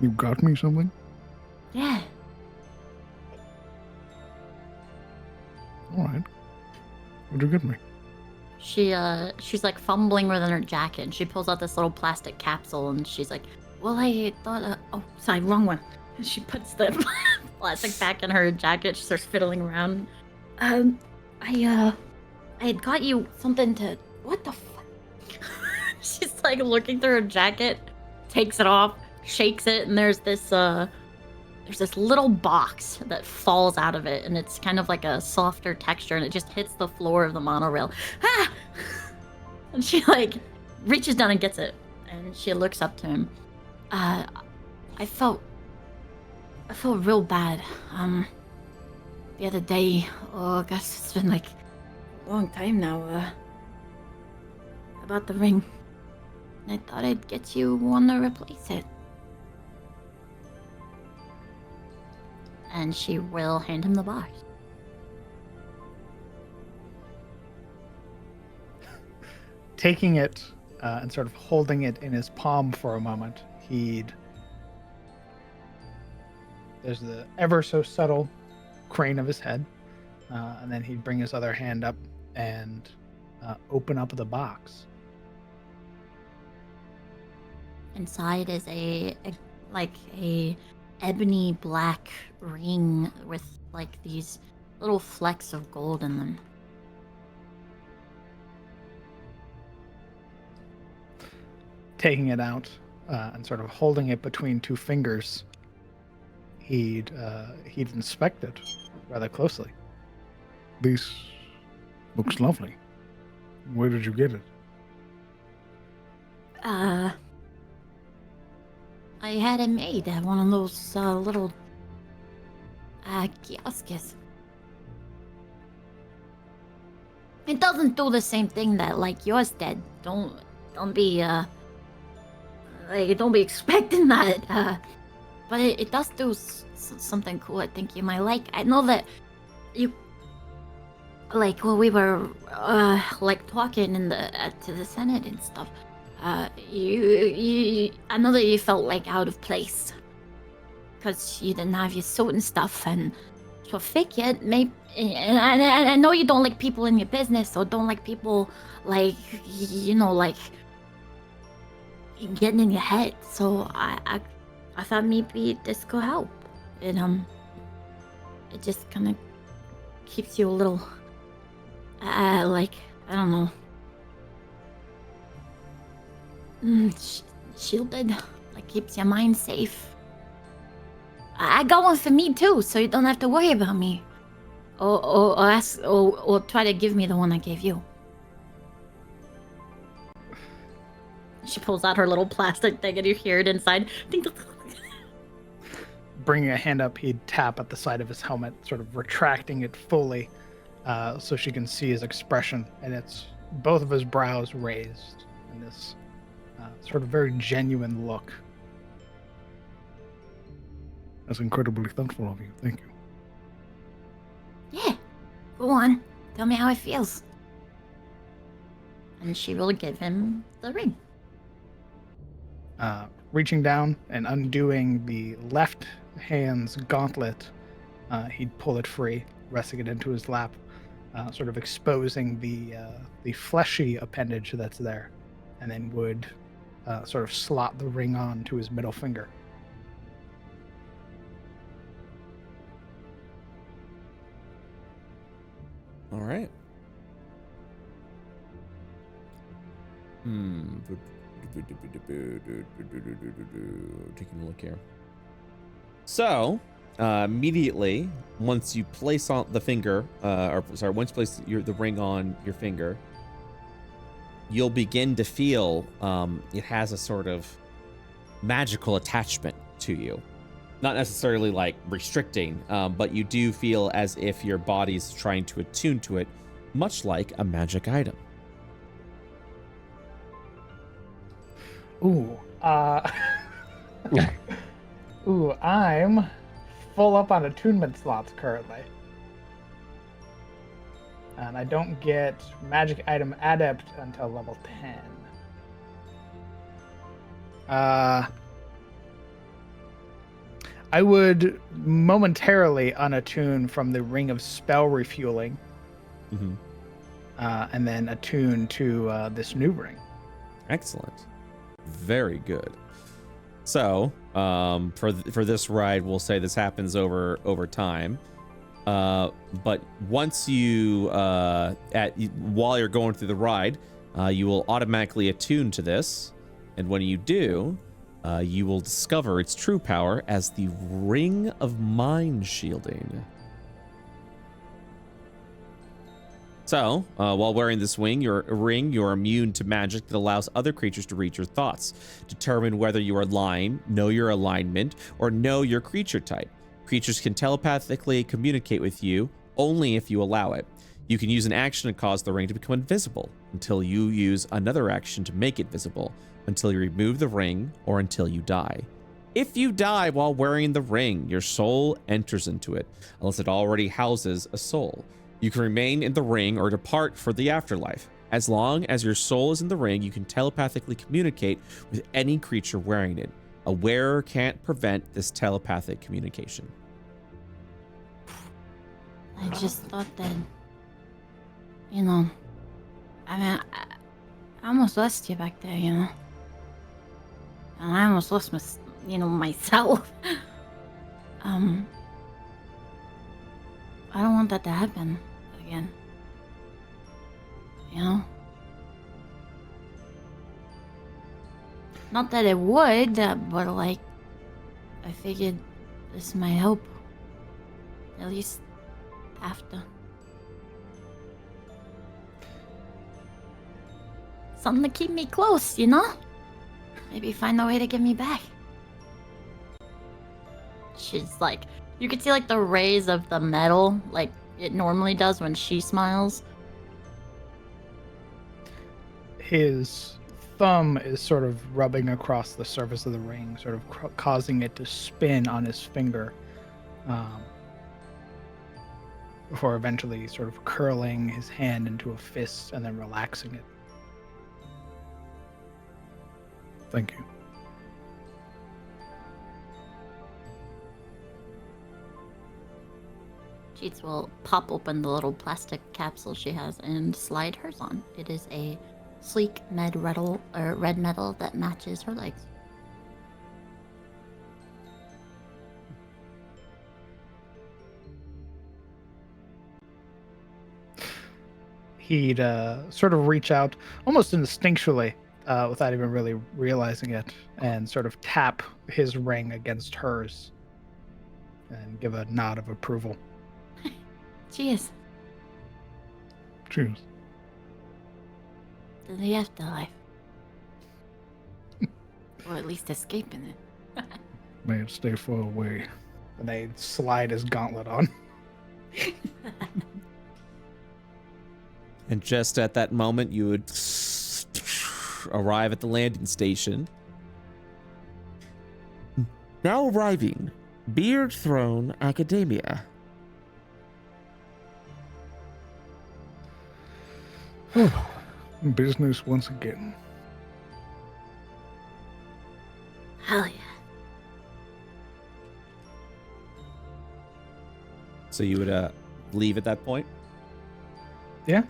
You got me something? Yeah. All right. What'd you get me? She's like fumbling within her jacket, and she pulls out this little plastic capsule, and she's like, well, I thought, oh, sorry, wrong one. And she puts the plastic back in her jacket. She starts fiddling around. I had got you something to, what the fuck? She's like looking through her jacket, takes it off, shakes it, and there's this little box that falls out of it, and it's kind of like a softer texture, and it just hits the floor of the monorail. Ah! And she like reaches down and gets it, and she looks up to him. I felt I feel real bad. The other day, I guess it's been like a long time now, about the ring. I thought I'd get you one to replace it. And she will hand him the box. Taking it and sort of holding it in his palm for a moment, there's the ever so subtle crane of his head, and then he'd bring his other hand up and open up the box. Inside is a ebony black ring with like these little flecks of gold in them. Taking it out and sort of holding it between two fingers, he'd inspect it rather closely. This looks lovely. Where did you get it? I had it made at one of those little kiosks. It doesn't do the same thing that like yours did. Don't be don't be expecting that. But it does do something cool. I think you might like. I know that you like when we were like talking in to the Senate and stuff. You I know that you felt like out of place because you didn't have your suit and stuff, and so figured maybe. And I know you don't like people in your business, or don't like people like like getting in your head. So I thought maybe this could help. It just kind of keeps you a little like I don't know. Shielded, like keeps your mind safe. I got one for me too, so you don't have to worry about me. Or ask, or try to give me the one I gave you. She pulls out her little plastic thing and you hear it inside. Bringing a hand up, he'd tap at the side of his helmet, sort of retracting it fully, so she can see his expression, and it's both of his brows raised in this sort of very genuine look. That's incredibly thoughtful of you. Thank you. Yeah, go on. Tell me how it feels. And she will give him the ring. Reaching down and undoing the left hand's gauntlet, he'd pull it free, resting it into his lap, sort of exposing the fleshy appendage that's there, and then would sort of slot the ring on to his middle finger. All right. Taking a look here. So, immediately, once you place on the finger, once you place the ring on your finger, you'll begin to feel it has a sort of magical attachment to you. Not necessarily like restricting, but you do feel as if your body's trying to attune to it, much like a magic item. Ooh, ooh, I'm full up on attunement slots currently. And I don't get magic item adept until level 10. I would momentarily unattune from the ring of spell refueling, and then attune to this new ring. Excellent. Very good. So, for this ride, we'll say this happens over time. But once you while you're going through the ride, you will automatically attune to this, and when you do, you will discover its true power as the Ring of Mind Shielding. So, while wearing this ring, you're immune to magic that allows other creatures to read your thoughts, determine whether you are lying, know your alignment, or know your creature type. Creatures can telepathically communicate with you only if you allow it. You can use an action to cause the ring to become invisible, until you use another action to make it visible, until you remove the ring, or until you die. If you die while wearing the ring, your soul enters into it, unless it already houses a soul. You can remain in the ring or depart for the afterlife. As long as your soul is in the ring, you can telepathically communicate with any creature wearing it. A wearer can't prevent this telepathic communication. I just thought that, you know, I mean, I almost lost you back there, you know. And I almost lost myself. I don't want that to happen again. You know? Not that it would, but like, I figured this might help. At least after. Something to keep me close, you know? Maybe find a way to get me back. She's like, you could see like the rays of the metal, like it normally does when she smiles. His thumb is sort of rubbing across the surface of the ring, sort of causing it to spin on his finger, before eventually sort of curling his hand into a fist and then relaxing it. Thank you. Cheats will pop open the little plastic capsule she has and slide hers on. It is a sleek red metal that matches her legs. He'd sort of reach out almost instinctually, without even really realizing it, and sort of tap his ring against hers and give a nod of approval. Cheers. Cheers. To the afterlife. Or at least escaping it. May it stay far away. And they slide his gauntlet on. And just at that moment, you would arrive at the landing station. Now arriving, Beard Throne Academia. Business once again. Hell yeah. So you would leave at that point? Yeah.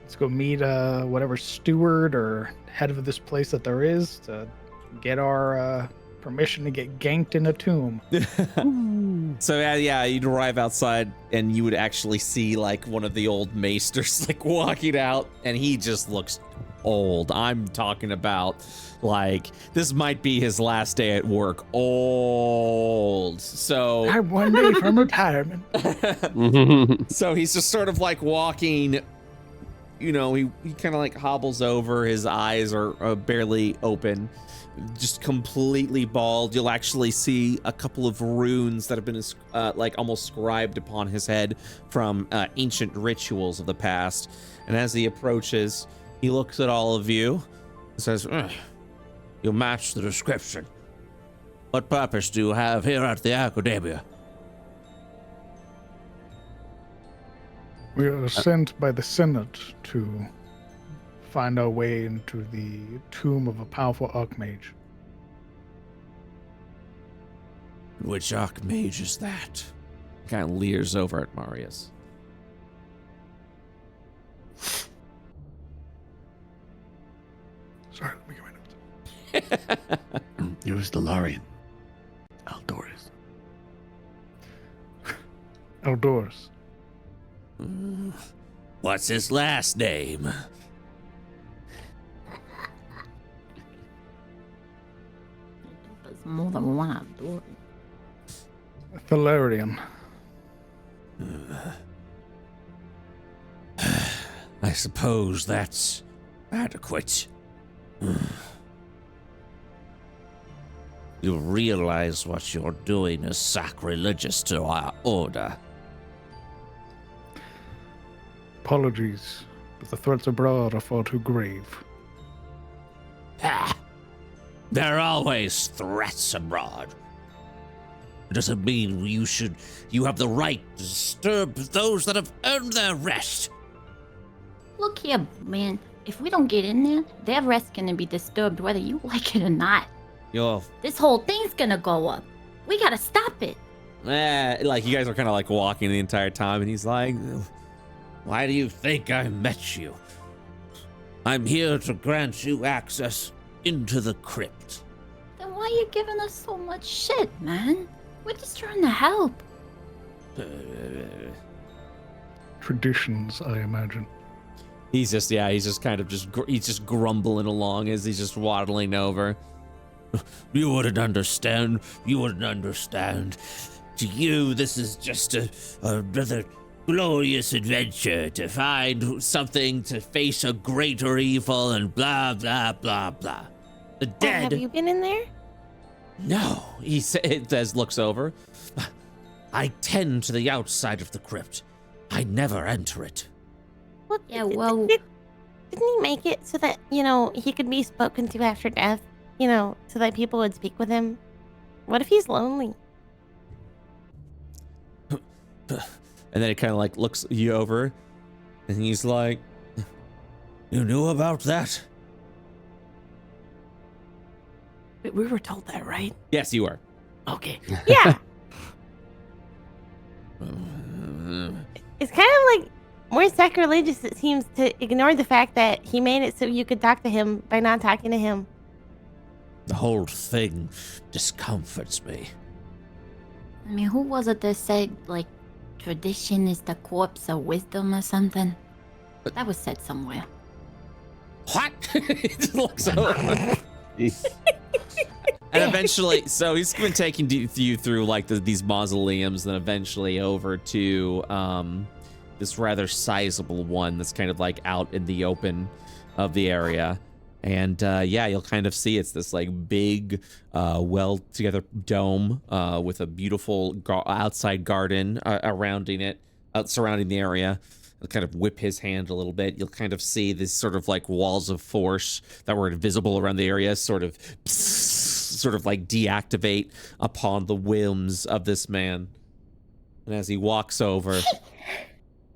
Let's go meet whatever steward or head of this place that there is to get our permission to get ganked in a tomb. So yeah, you'd arrive outside and you would actually see like one of the old maesters like walking out, and he just looks old. I'm talking about like this might be his last day at work. Old. So I'm one day from retirement. So he's just sort of like walking, you know, he kind of like hobbles over, his eyes are barely open, just completely bald. You'll actually see a couple of runes that have been like almost scribed upon his head from ancient rituals of the past. And as he approaches, he looks at all of you and says, "You match the description. What purpose do you have here at the Academia?" We are sent by the Senate to find our way into the tomb of a powerful archmage. Which archmage is that? Kind of leers over at Marius. Sorry, let me get my notes. It was the Larian. Outdoors. Outdoors. What's his last name? There's more than one outdoor. Thalarian. I suppose that's adequate. You realize what you're doing is sacrilegious to our order. Apologies, but the threats abroad are far too grave. Ah, there are always threats abroad. It doesn't mean you have the right to disturb those that have earned their rest. Look here, man. If we don't get in there, their rest's gonna be disturbed whether you like it or not. This whole thing's gonna go up. We gotta stop it. Like, you guys are kind of like walking the entire time, and he's like, Why do you think I met you? I'm here to grant you access into the crypt. Then why are you giving us so much shit, man? We're just trying to help. Traditions, I imagine. he's just grumbling along as he's just waddling over. You wouldn't understand. You wouldn't understand. To you, this is just a rather glorious adventure to find something to face a greater evil and blah, blah, blah, blah. The dead. Have you been in there? No, he says, looks over. I tend to the outside of the crypt. I never enter it. Well, Yeah, well- Didn't he make it so that, he could be spoken to after death? So that people would speak with him? What if he's lonely? And then it kind of like looks you over, and he's like, You knew about that? We were told that, right? yes, you are. Okay. Yeah. It's kind of like more sacrilegious, it seems, to ignore the fact that he made it so you could talk to him by not talking to him. The whole thing discomforts me. I mean, who was it that said, like, tradition is the corpse of wisdom or something? That was said somewhere. What? He just looks over. And eventually, so he's been taking you through like these mausoleums, and eventually over to this rather sizable one that's kind of like out in the open of the area. And you'll kind of see it's this like big, well together dome with a beautiful outside garden surrounding the area. He'll kind of whip his hand a little bit. You'll kind of see these sort of like walls of force that were invisible around the area sort of like deactivate upon the whims of this man. And as he walks over,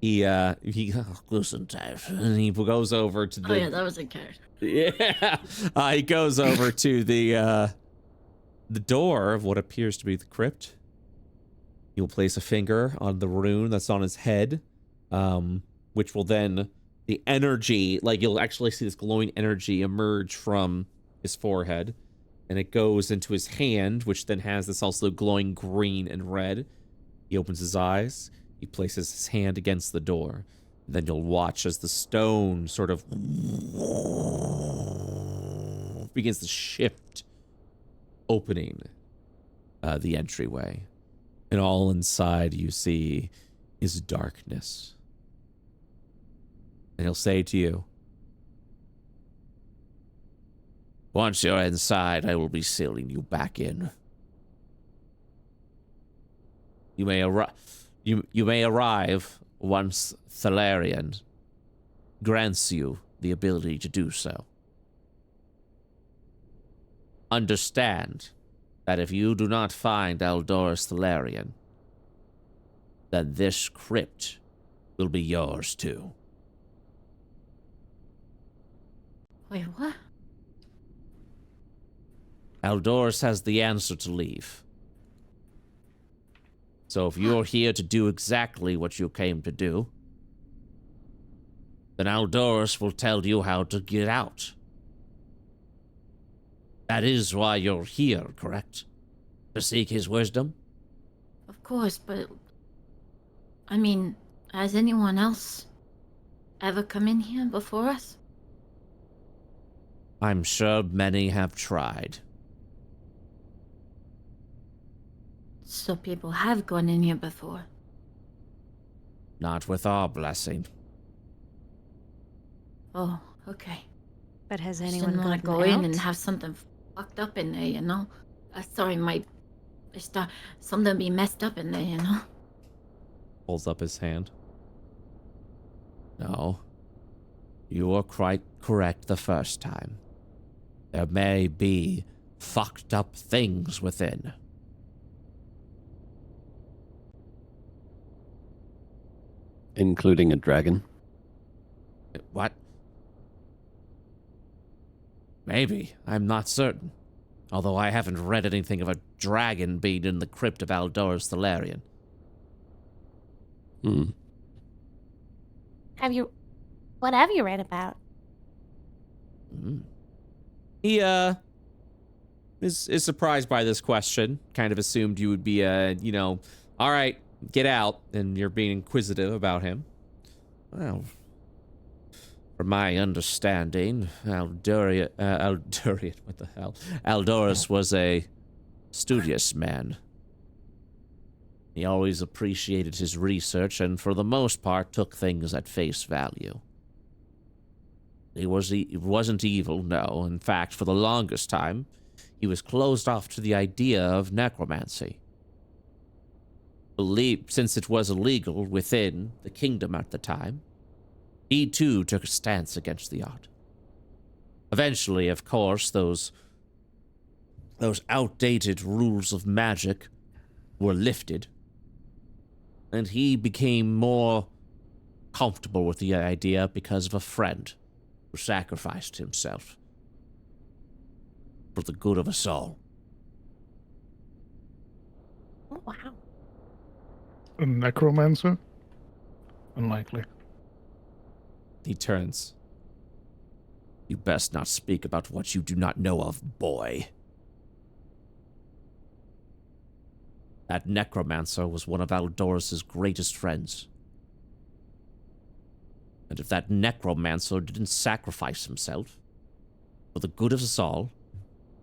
he Listen, Dave. and he goes over to the. Oh yeah, that was a card. Yeah, he goes over to the door of what appears to be the crypt. You'll place a finger on the rune that's on his head, which will then, the energy, like you'll actually see this glowing energy emerge from his forehead, and it goes into his hand, which then has this also glowing green and red. He opens his eyes, he places his hand against the door. Then you'll watch as the stone sort of begins to shift, opening the entryway. And all inside you see is darkness. And he'll say to you, Once you're inside, I will be sealing you back in. You may arrive once Thalarian grants you the ability to do so. Understand that if you do not find Eldorus Thalarian, then this crypt will be yours too. Wait, what? Eldorus has the answer to leave. So if you're here to do exactly what you came to do, then Eldorus will tell you how to get out. That is why you're here, correct? To seek his wisdom? Of course, but... I mean, has anyone else ever come in here before us? I'm sure many have tried. So people have gone in here before. Not with our blessing. Oh, okay. But has I just anyone didn't want to gotten go in out? and have something fucked up in there, you know? Sorry, something be messed up in there, you know? Holds up his hand. No. You were quite correct the first time. There may be fucked up things within. Including a dragon. What? Maybe. I'm not certain. Although I haven't read anything of a dragon being in the crypt of Aldorus Thalarian. Hmm. What have you read about? He is surprised by this question. Kind of assumed you would be all right, get out, and you're being inquisitive about him. Well, from my understanding, Aldorus was a studious man. He always appreciated his research and for the most part took things at face value. He wasn't evil, no. In fact, for the longest time, he was closed off to the idea of necromancy. Since it was illegal within the kingdom at the time, he too took a stance against the art. Eventually, of course, those outdated rules of magic were lifted, and he became more comfortable with the idea because of a friend who sacrificed himself for the good of us all. Oh, wow. A necromancer? Unlikely. He turns. You best not speak about what you do not know of, boy. That necromancer was one of Aldorus's greatest friends. And if that necromancer didn't sacrifice himself for the good of us all,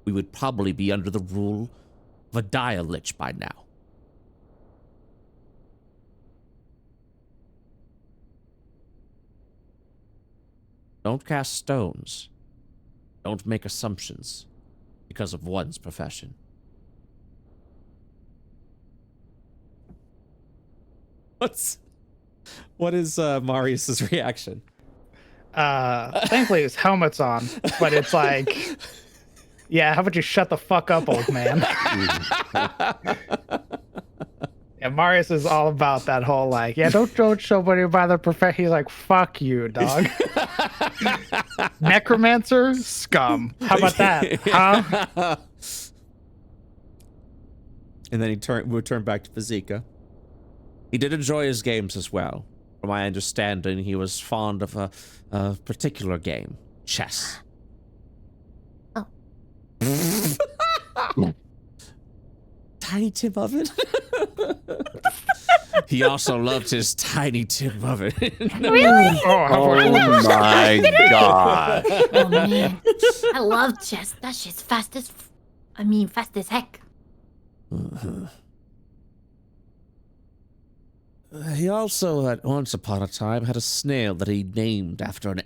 we would probably be under the rule of a dire lich by now. Don't cast stones. Don't make assumptions because of one's profession. What is Marius's reaction? Thankfully his helmet's on, but it's like, yeah, how about you shut the fuck up, old man? Yeah, Marius is all about that whole like, yeah, don't judge somebody by their profession. He's like, fuck you, dog. Necromancer, scum. How about that? Huh? And then would turn back to Fazika. He did enjoy his games as well. From my understanding, he was fond of a particular game, chess. Oh. Tiny Tim Oven? He also loved his tiny Tim Oven. Really? Oh my god. Oh man, I love chess. That shit's fast as heck. He also, at once upon a time, had a snail that he named after an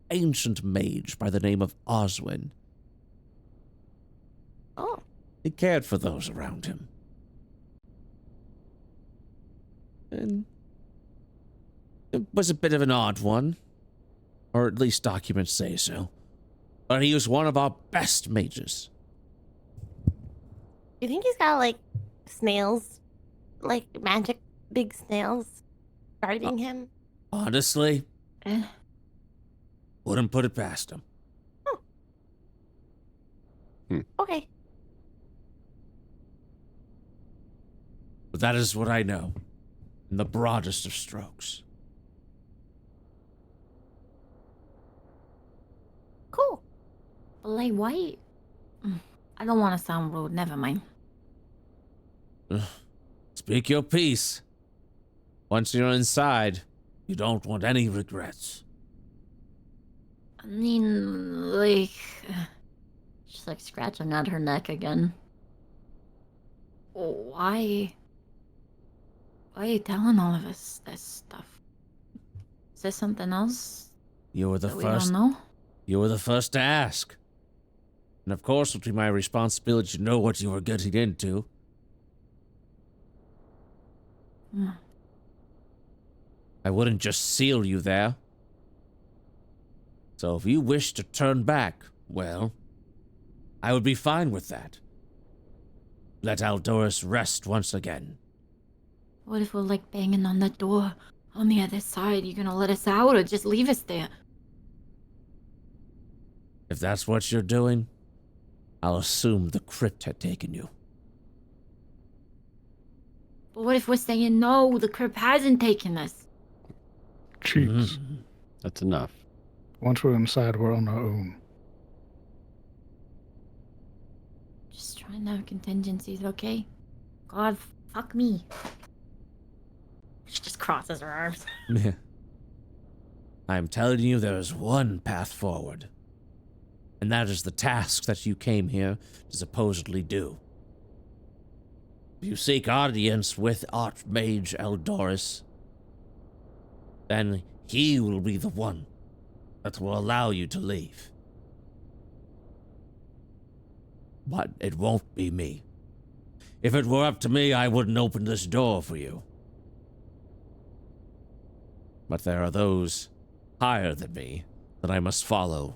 ancient mage by the name of Oswin. Oh. He cared for those around him. And it was a bit of an odd one, or at least documents say so. But he was one of our best mages. You think he's got like snails, like magic big snails guarding him? Honestly, Eh. wouldn't put it past him. Okay. But that is what I know, in the broadest of strokes. Cool. But like, why? I don't want to sound rude. Never mind. Speak your piece. Once you're inside, you don't want any regrets. I mean, like, she's like scratching at her neck again. Why? Why are you telling all of us this stuff? Is there something else You were the But we first. don't know. You were the first to ask. And of course, it would be my responsibility to know what you were getting into. Hmm. I wouldn't just seal you there. So if you wish to turn back, well, I would be fine with that. Let Aldoris rest once again. What if we're like banging on the door on the other side? You gonna let us out or just leave us there? If that's what you're doing, I'll assume the crypt had taken you. But what if we're saying no, the crypt hasn't taken us? Cheeks. That's enough. Once we're inside, we're on our own. Just trying to have contingencies, okay? God, fuck me. She just crosses her arms. I'm telling you, there is one path forward. And that is the task that you came here to supposedly do. If you seek audience with Archmage Aldoris, then he will be the one that will allow you to leave. But it won't be me. If it were up to me, I wouldn't open this door for you. But there are those higher than me that I must follow.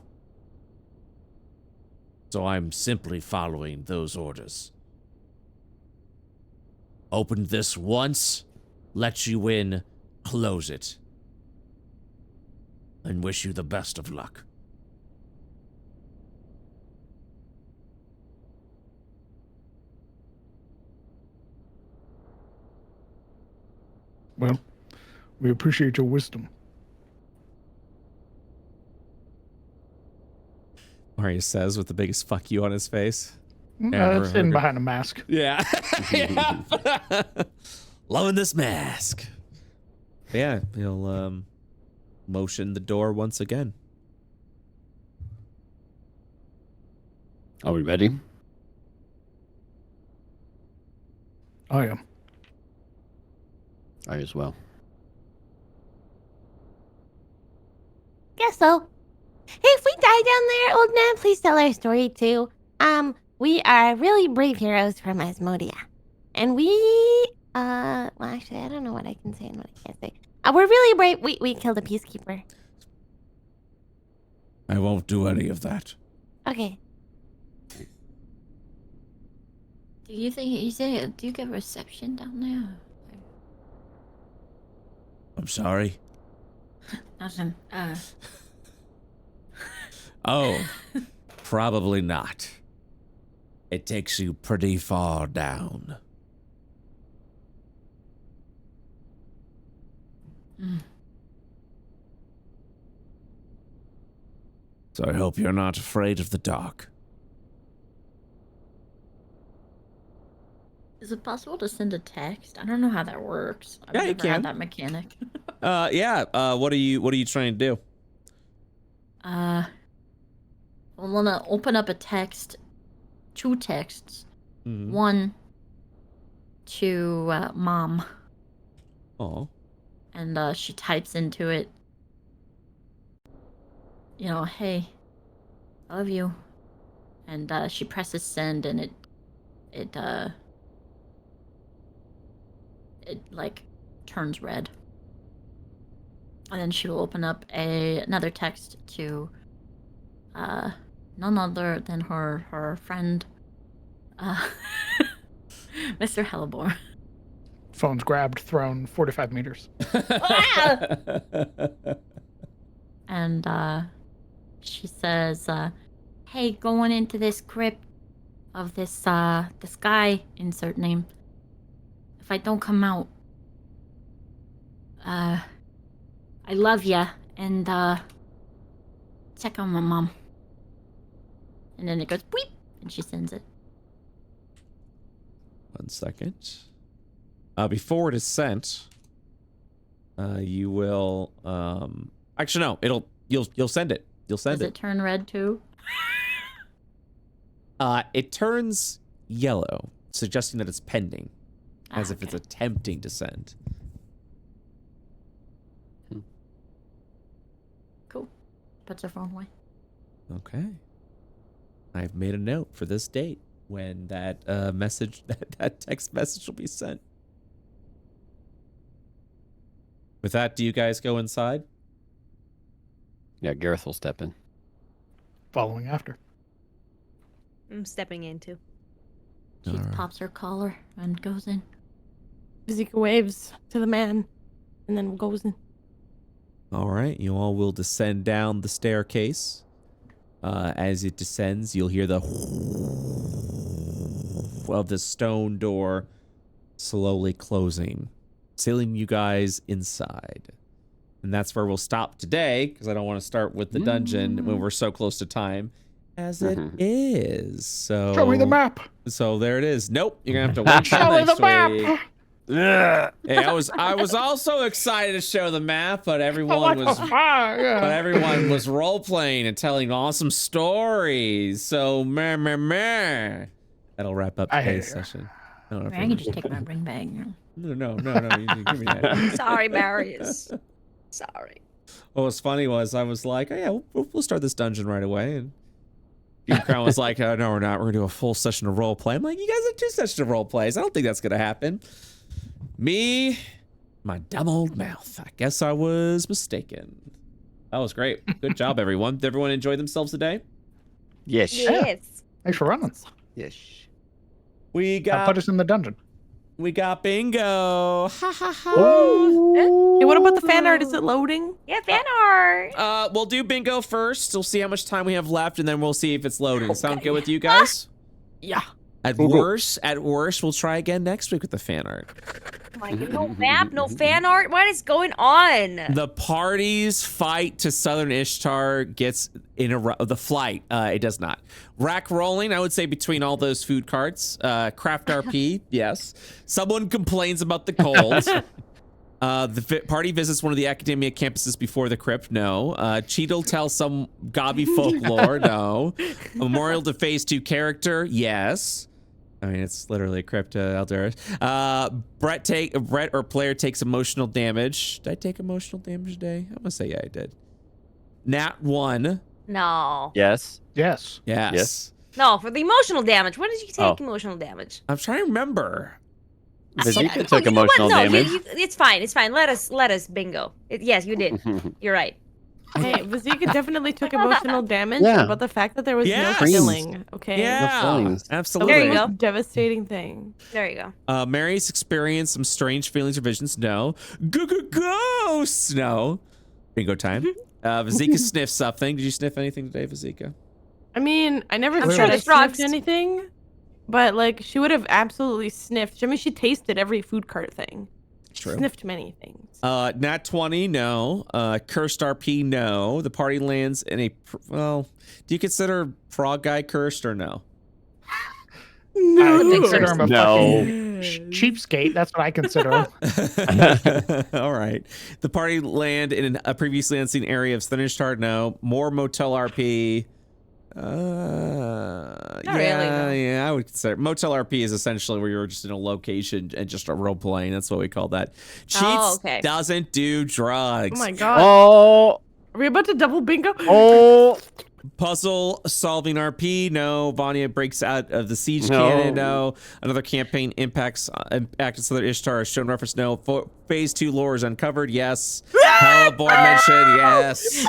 So I'm simply following those orders. Open this once, let you in, close it. And wish you the best of luck. Well, we appreciate your wisdom. Marius says with the biggest fuck you on his face. It's hidden behind a mask. Yeah. Yeah. Loving this mask. Yeah, he'll motion the door once again. Are we ready? I am. I as well. Guess so. Hey, if we die down there, old man, please tell our story too. We are really brave heroes from Asmodia. And well, actually, I don't know what I can say and what I can't say. We're really brave. We killed a peacekeeper. I won't do any of that. Okay. Do you do you get reception down there? I'm sorry. Nothing. Oh, probably not. It takes you pretty far down. So I hope you're not afraid of the dark. Is it possible to send a text? I don't know how that works. I've Yeah, you never can. had that mechanic. Yeah. What are you trying to do? I want to open up a text, 2 texts. Mhm. One to Mom, Oh. and she types into it, hey, I love you. And she presses send, and it like turns red. And then she will open up another text to none other than her friend, Mr. Hellebore. Phone's grabbed, thrown 45 meters. And she says, hey, going into this crypt of this guy, insert name. If I don't come out, I love ya, and check on my mom. And then it goes beep, and she sends it. 1 second. Before it is sent, you will actually no, you'll send it. You'll send Does it turn red too? It turns yellow, suggesting that it's pending, as if it's Okay. attempting to send. Cool. puts her phone away. Okay. I've made a note for this date when that message, that text message will be sent. With that, do you guys go inside? Yeah, Gareth will step in. Following after. I'm stepping in too. She Alright. pops her collar and goes in. Vizika waves to the man and then goes in. All right, you all will descend down the staircase. As it descends, you'll hear the of the stone door slowly closing, sealing you guys inside. And that's where we'll stop today, because I don't want to start with the dungeon when we're so close to time, as it is. So Show me the map. So there it is. Nope, you're gonna have to wait till Show me next the map. week. Hey, I was also excited to show the map, but everyone was role playing and telling awesome stories. So meh. That'll wrap up I hear today's ya. session. I don't know if I can just take my ring bag. No. You can give me that. Sorry, Marius. Sorry. What was funny was I was like, oh yeah, we'll start this dungeon right away, and Deep Crown was like, oh no, we're not. We're gonna do a full session of role play. I'm like, you guys have 2 sessions of role plays. I don't think that's gonna happen. Me, my dumb old mouth. I guess I was mistaken. That was great. Good job, everyone. Did everyone enjoy themselves today? Yes. Yes. Thanks for running. Yes. We Put got us in the dungeon. bingo. Ha ha ha. Hey, what about the fan art? Is it loading? Yeah, fan art. We'll do bingo first. We'll see how much time we have left, and then we'll see if it's loading. Sound good with you guys? Yeah. At worst, we'll try again next week with the fan art. No map, no fan art. What is going on? The party's fight to Southern Ishtar gets the flight. It does not. Rack rolling, I would say, between all those food carts. Craft RP, yes. Someone complains about the cold. The party visits one of the academia campuses before the crypt. No. Cheetle tells some gobby folklore. No. Memorial to Phase 2 character. Yes. I mean, it's literally a crypt, Eldaris. Brett or player takes emotional damage. Did I take emotional damage today? I'm gonna say yeah, I did. Nat 1. No. Yes. Yes. Yes. No, for the emotional damage. When did you take emotional damage? I'm trying to remember. Vizika took you know what? emotional No, damage. it's fine. It's fine. Let us bingo. Yes, you did. You're right. Hey, Vizika definitely took emotional damage Yeah. about the fact that there was Yes. no killing. Okay. Yeah, feelings. absolutely. There you go. Devastating thing. There you go. Mary's experienced some strange feelings or visions. No. Ghosts. No. Bingo time. Vizika sniffed something. Did you sniff anything today, Vizika? I mean, I never I'm said sure I there's sniffed drugs. anything, but like she would have absolutely sniffed. I mean, she tasted every food cart thing. True. Sniffed many things. Nat 20, no. Cursed RP, no. The party lands in a... Well, do you consider Frog Guy cursed or no? I consider him a No. fucking cheapskate. That's what I consider him. All right. The party land in a previously unseen area of Thunderstart, no. More Motel RP. Yeah, I would consider Motel RP is essentially where you're just in a location and just a role playing. That's what we call that. Cheats okay. doesn't do drugs. Oh my god. Oh. Are we about to double bingo? Oh. Puzzle solving RP, no. Vanya breaks out of the siege No. cannon, no. Another campaign impacts Active Southern Ishtar is shown reference, no. Phase 2 lore is uncovered, yes. Hellboy mentioned, yes.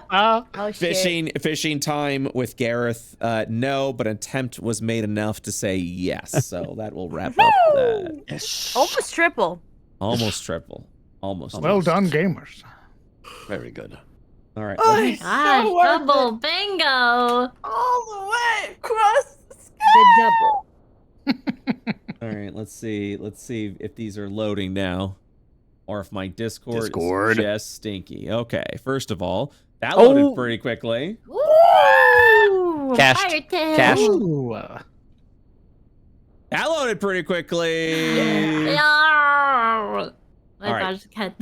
Oh shit. Fishing time with Gareth, no, but an attempt was made enough to say yes. So that will wrap up that. Almost triple. Almost triple. Almost. Well done, gamers. Very good. All right. Oh, Gosh, so worth double bingo. all the way across the sky. The double. All right, let's see if these are loading now, or if my Discord Discord. is just stinky. Okay, first of all, that loaded Oh. pretty quickly. Woo! Cached. Fire tail. Cached. Ooh, That loaded pretty quickly. Yeah. All My right. gosh, catch.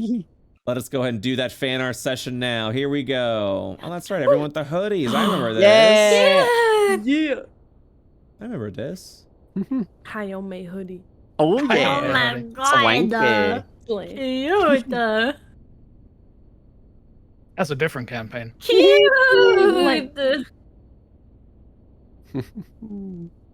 Let us go ahead and do that fan art session now. Here we go. Oh, that's right, everyone with the hoodies. I remember this. Yeah. I remember this. Hayome hoodie. Oh Oh yeah. my god. Swanky. Slay. Cute. That's a different campaign. Cute.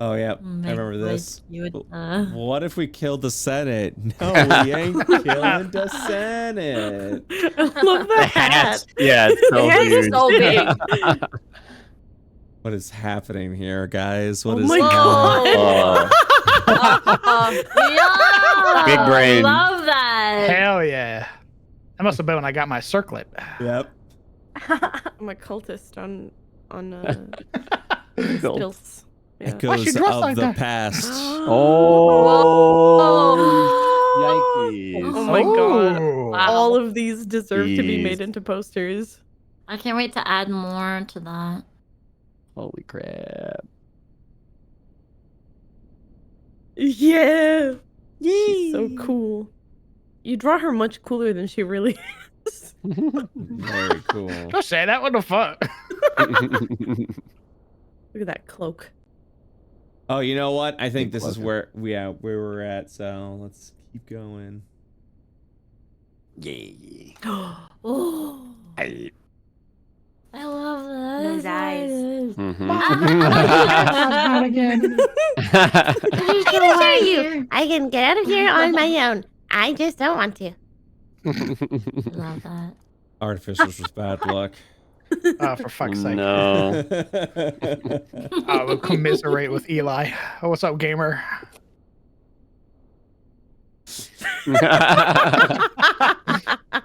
Oh yeah, I Make remember way this. cute. What if we killed the Senate? No, we ain't killing the Senate. I love the hat. Yeah, it's so The hat is huge. so big. What is happening here, guys? What Oh is my happening? God. Yeah. Big brain. Love that. Hell yeah. That must have been when I got my circlet. Yep. I'm a cultist on stilts. Yeah. Why she Echoes dressed of like the that? past. Oh, yikes. Oh my god. Ooh. Wow. All of these deserve to be Jeez. made into posters. I can't wait to add more to that. Holy crap. Yeah. She's so cool. You draw her much cooler than she really is. Very cool. Don't say that. What the fuck? Look at that cloak. Oh, you know what? I think Big this is pleasure. where we're at. So let's keep going. Yeah. Oh, I- I love that. Those eyes. Mhm. Not again. I can show you. I can get out of here on my own. I just don't want to. Love that. Artificials was bad luck. Oh, for fuck's sake. No. I will commiserate with Eli. Oh, what's up, gamer?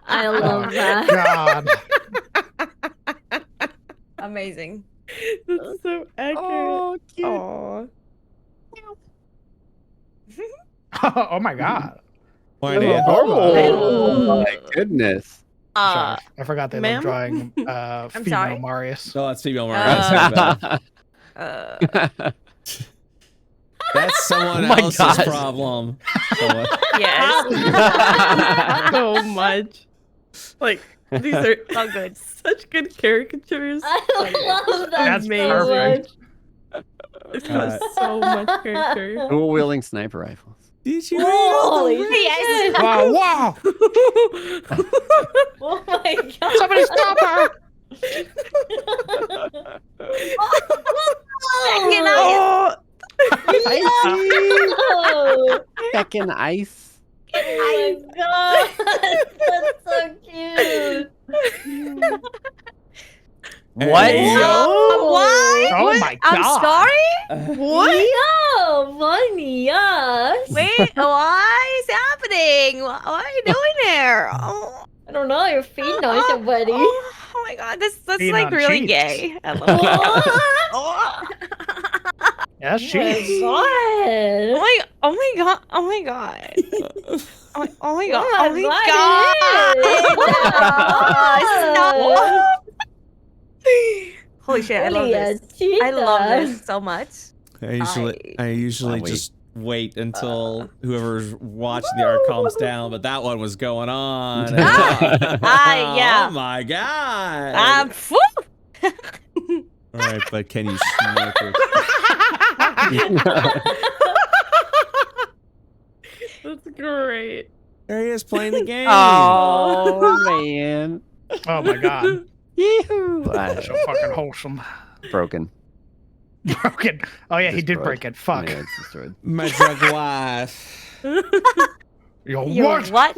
I love that. God. Amazing. That's so accurate. Oh, cute. Aw. Oh my god. Why did Oh, my goodness. Sorry, I forgot they ma'am? love drawing female sorry? Marius. No, that's female Mariah. Uh, That's someone Oh my else's God. problem. Yes. So much. Like, these are so good. such good caricatures. I love that That's so perfect. much. It has so much character. Dual wielding sniper rifles. Did you? Holy Yes. shit. Wow, wow! Oh my god. Somebody stop her! Second Oh, Oh, Second ice. oh my god. That's so cute. What? What? Oh my I'm god! sorry? what? Yeah, funny, yes. Wait, what is happening? What are you doing there? Oh, I don't know, your feet know somebody. oh my god, that's Being like on really cheeks. gay. I love it. What? Oh. Yeah, that's Oh cheese. my god. Oh my god! Oh my god! Oh my god! Oh my god! Oh Oh my my god! God. Stop! Holy shit! I love Really a this. I love cheetah. this so much. I usually wait. just wait until whoever's watching the art calms down, but that one was going on. Yeah. Oh my god. Phew. All right, but can you smoke it? That's great. There he is playing the game. Oh, man. Oh my god. Yee-hoo. So fucking wholesome. Broken. Broken. Oh yeah, he did Destroyed. break it. Fuck. Yeah, it's destroyed. My drug wife. Yo, You what? what?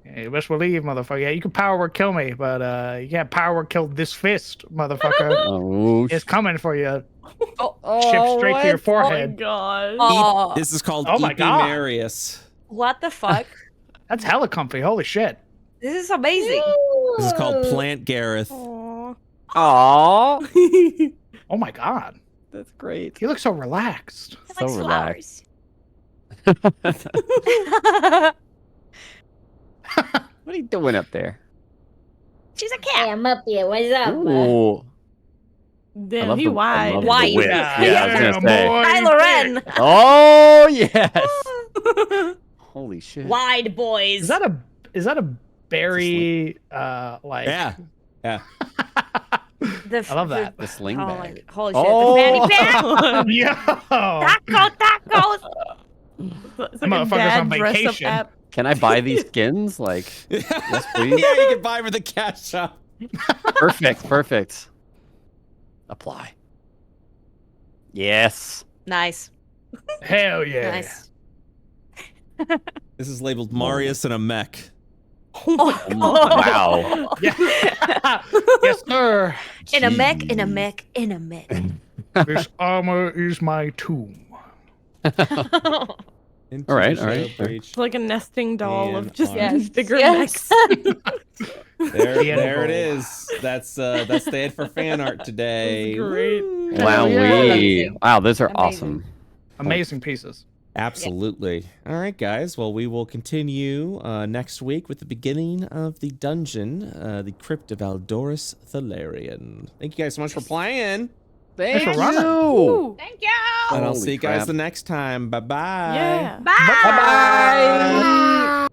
Yeah, you best believe, motherfucker. Yeah, you can power word kill me, but you can't power word kill this fist, motherfucker. Oh, It's coming for you. Oh, Ship straight to your Oh my forehead. god. oh, This is called Oh my God. Marius. what the fuck? That's hella comfy. Holy shit. This is amazing. This is called Plant Gareth. Aw. Aw. Oh my god. That's great. He looks so relaxed. He So likes relaxed. flowers. What are you doing up there? She's a Hey, cat. I'm up here. What's up? Ooh. Damn, he wide. Wide. whip. Yeah, Yeah, I was yeah, gonna say. boy. Kylo Ren. Oh, yes. Holy shit. Wide boys. Is that a berry like Yeah. Yeah. I love that. The sling Oh bag. my, holy shit. Oh. The fanny pack. Yo! Tacos. It's like a Motherfucker's dad on dress-up vacation. app. Can I buy these skins? Like, yes, please. Yeah, you can buy with the cash shop. Perfect. Apply. Yes. Nice. Hell yeah. Nice. This is labeled Marius and a mech. Wow. Yes, sir. In a mech, in a mech, in a mech. This armor is my tomb. Into All right, the all right, shadow sure. breach. It's like a nesting doll And of just arms. bigger Yes. necks. There it is. That's the ad for fan art today. Great. Woo. Wow, Amazing. wow, those are Amazing. awesome. Amazing pieces. Absolutely. All right, guys. Well, we will continue next week with the beginning of the dungeon, the Crypt of Aldoris Thalarian. Thank you guys so much for playing. Thank for running. you. Thank you. And I'll Holy see you guys crap. the next time. Bye-bye. Yeah. Bye. Bye-bye.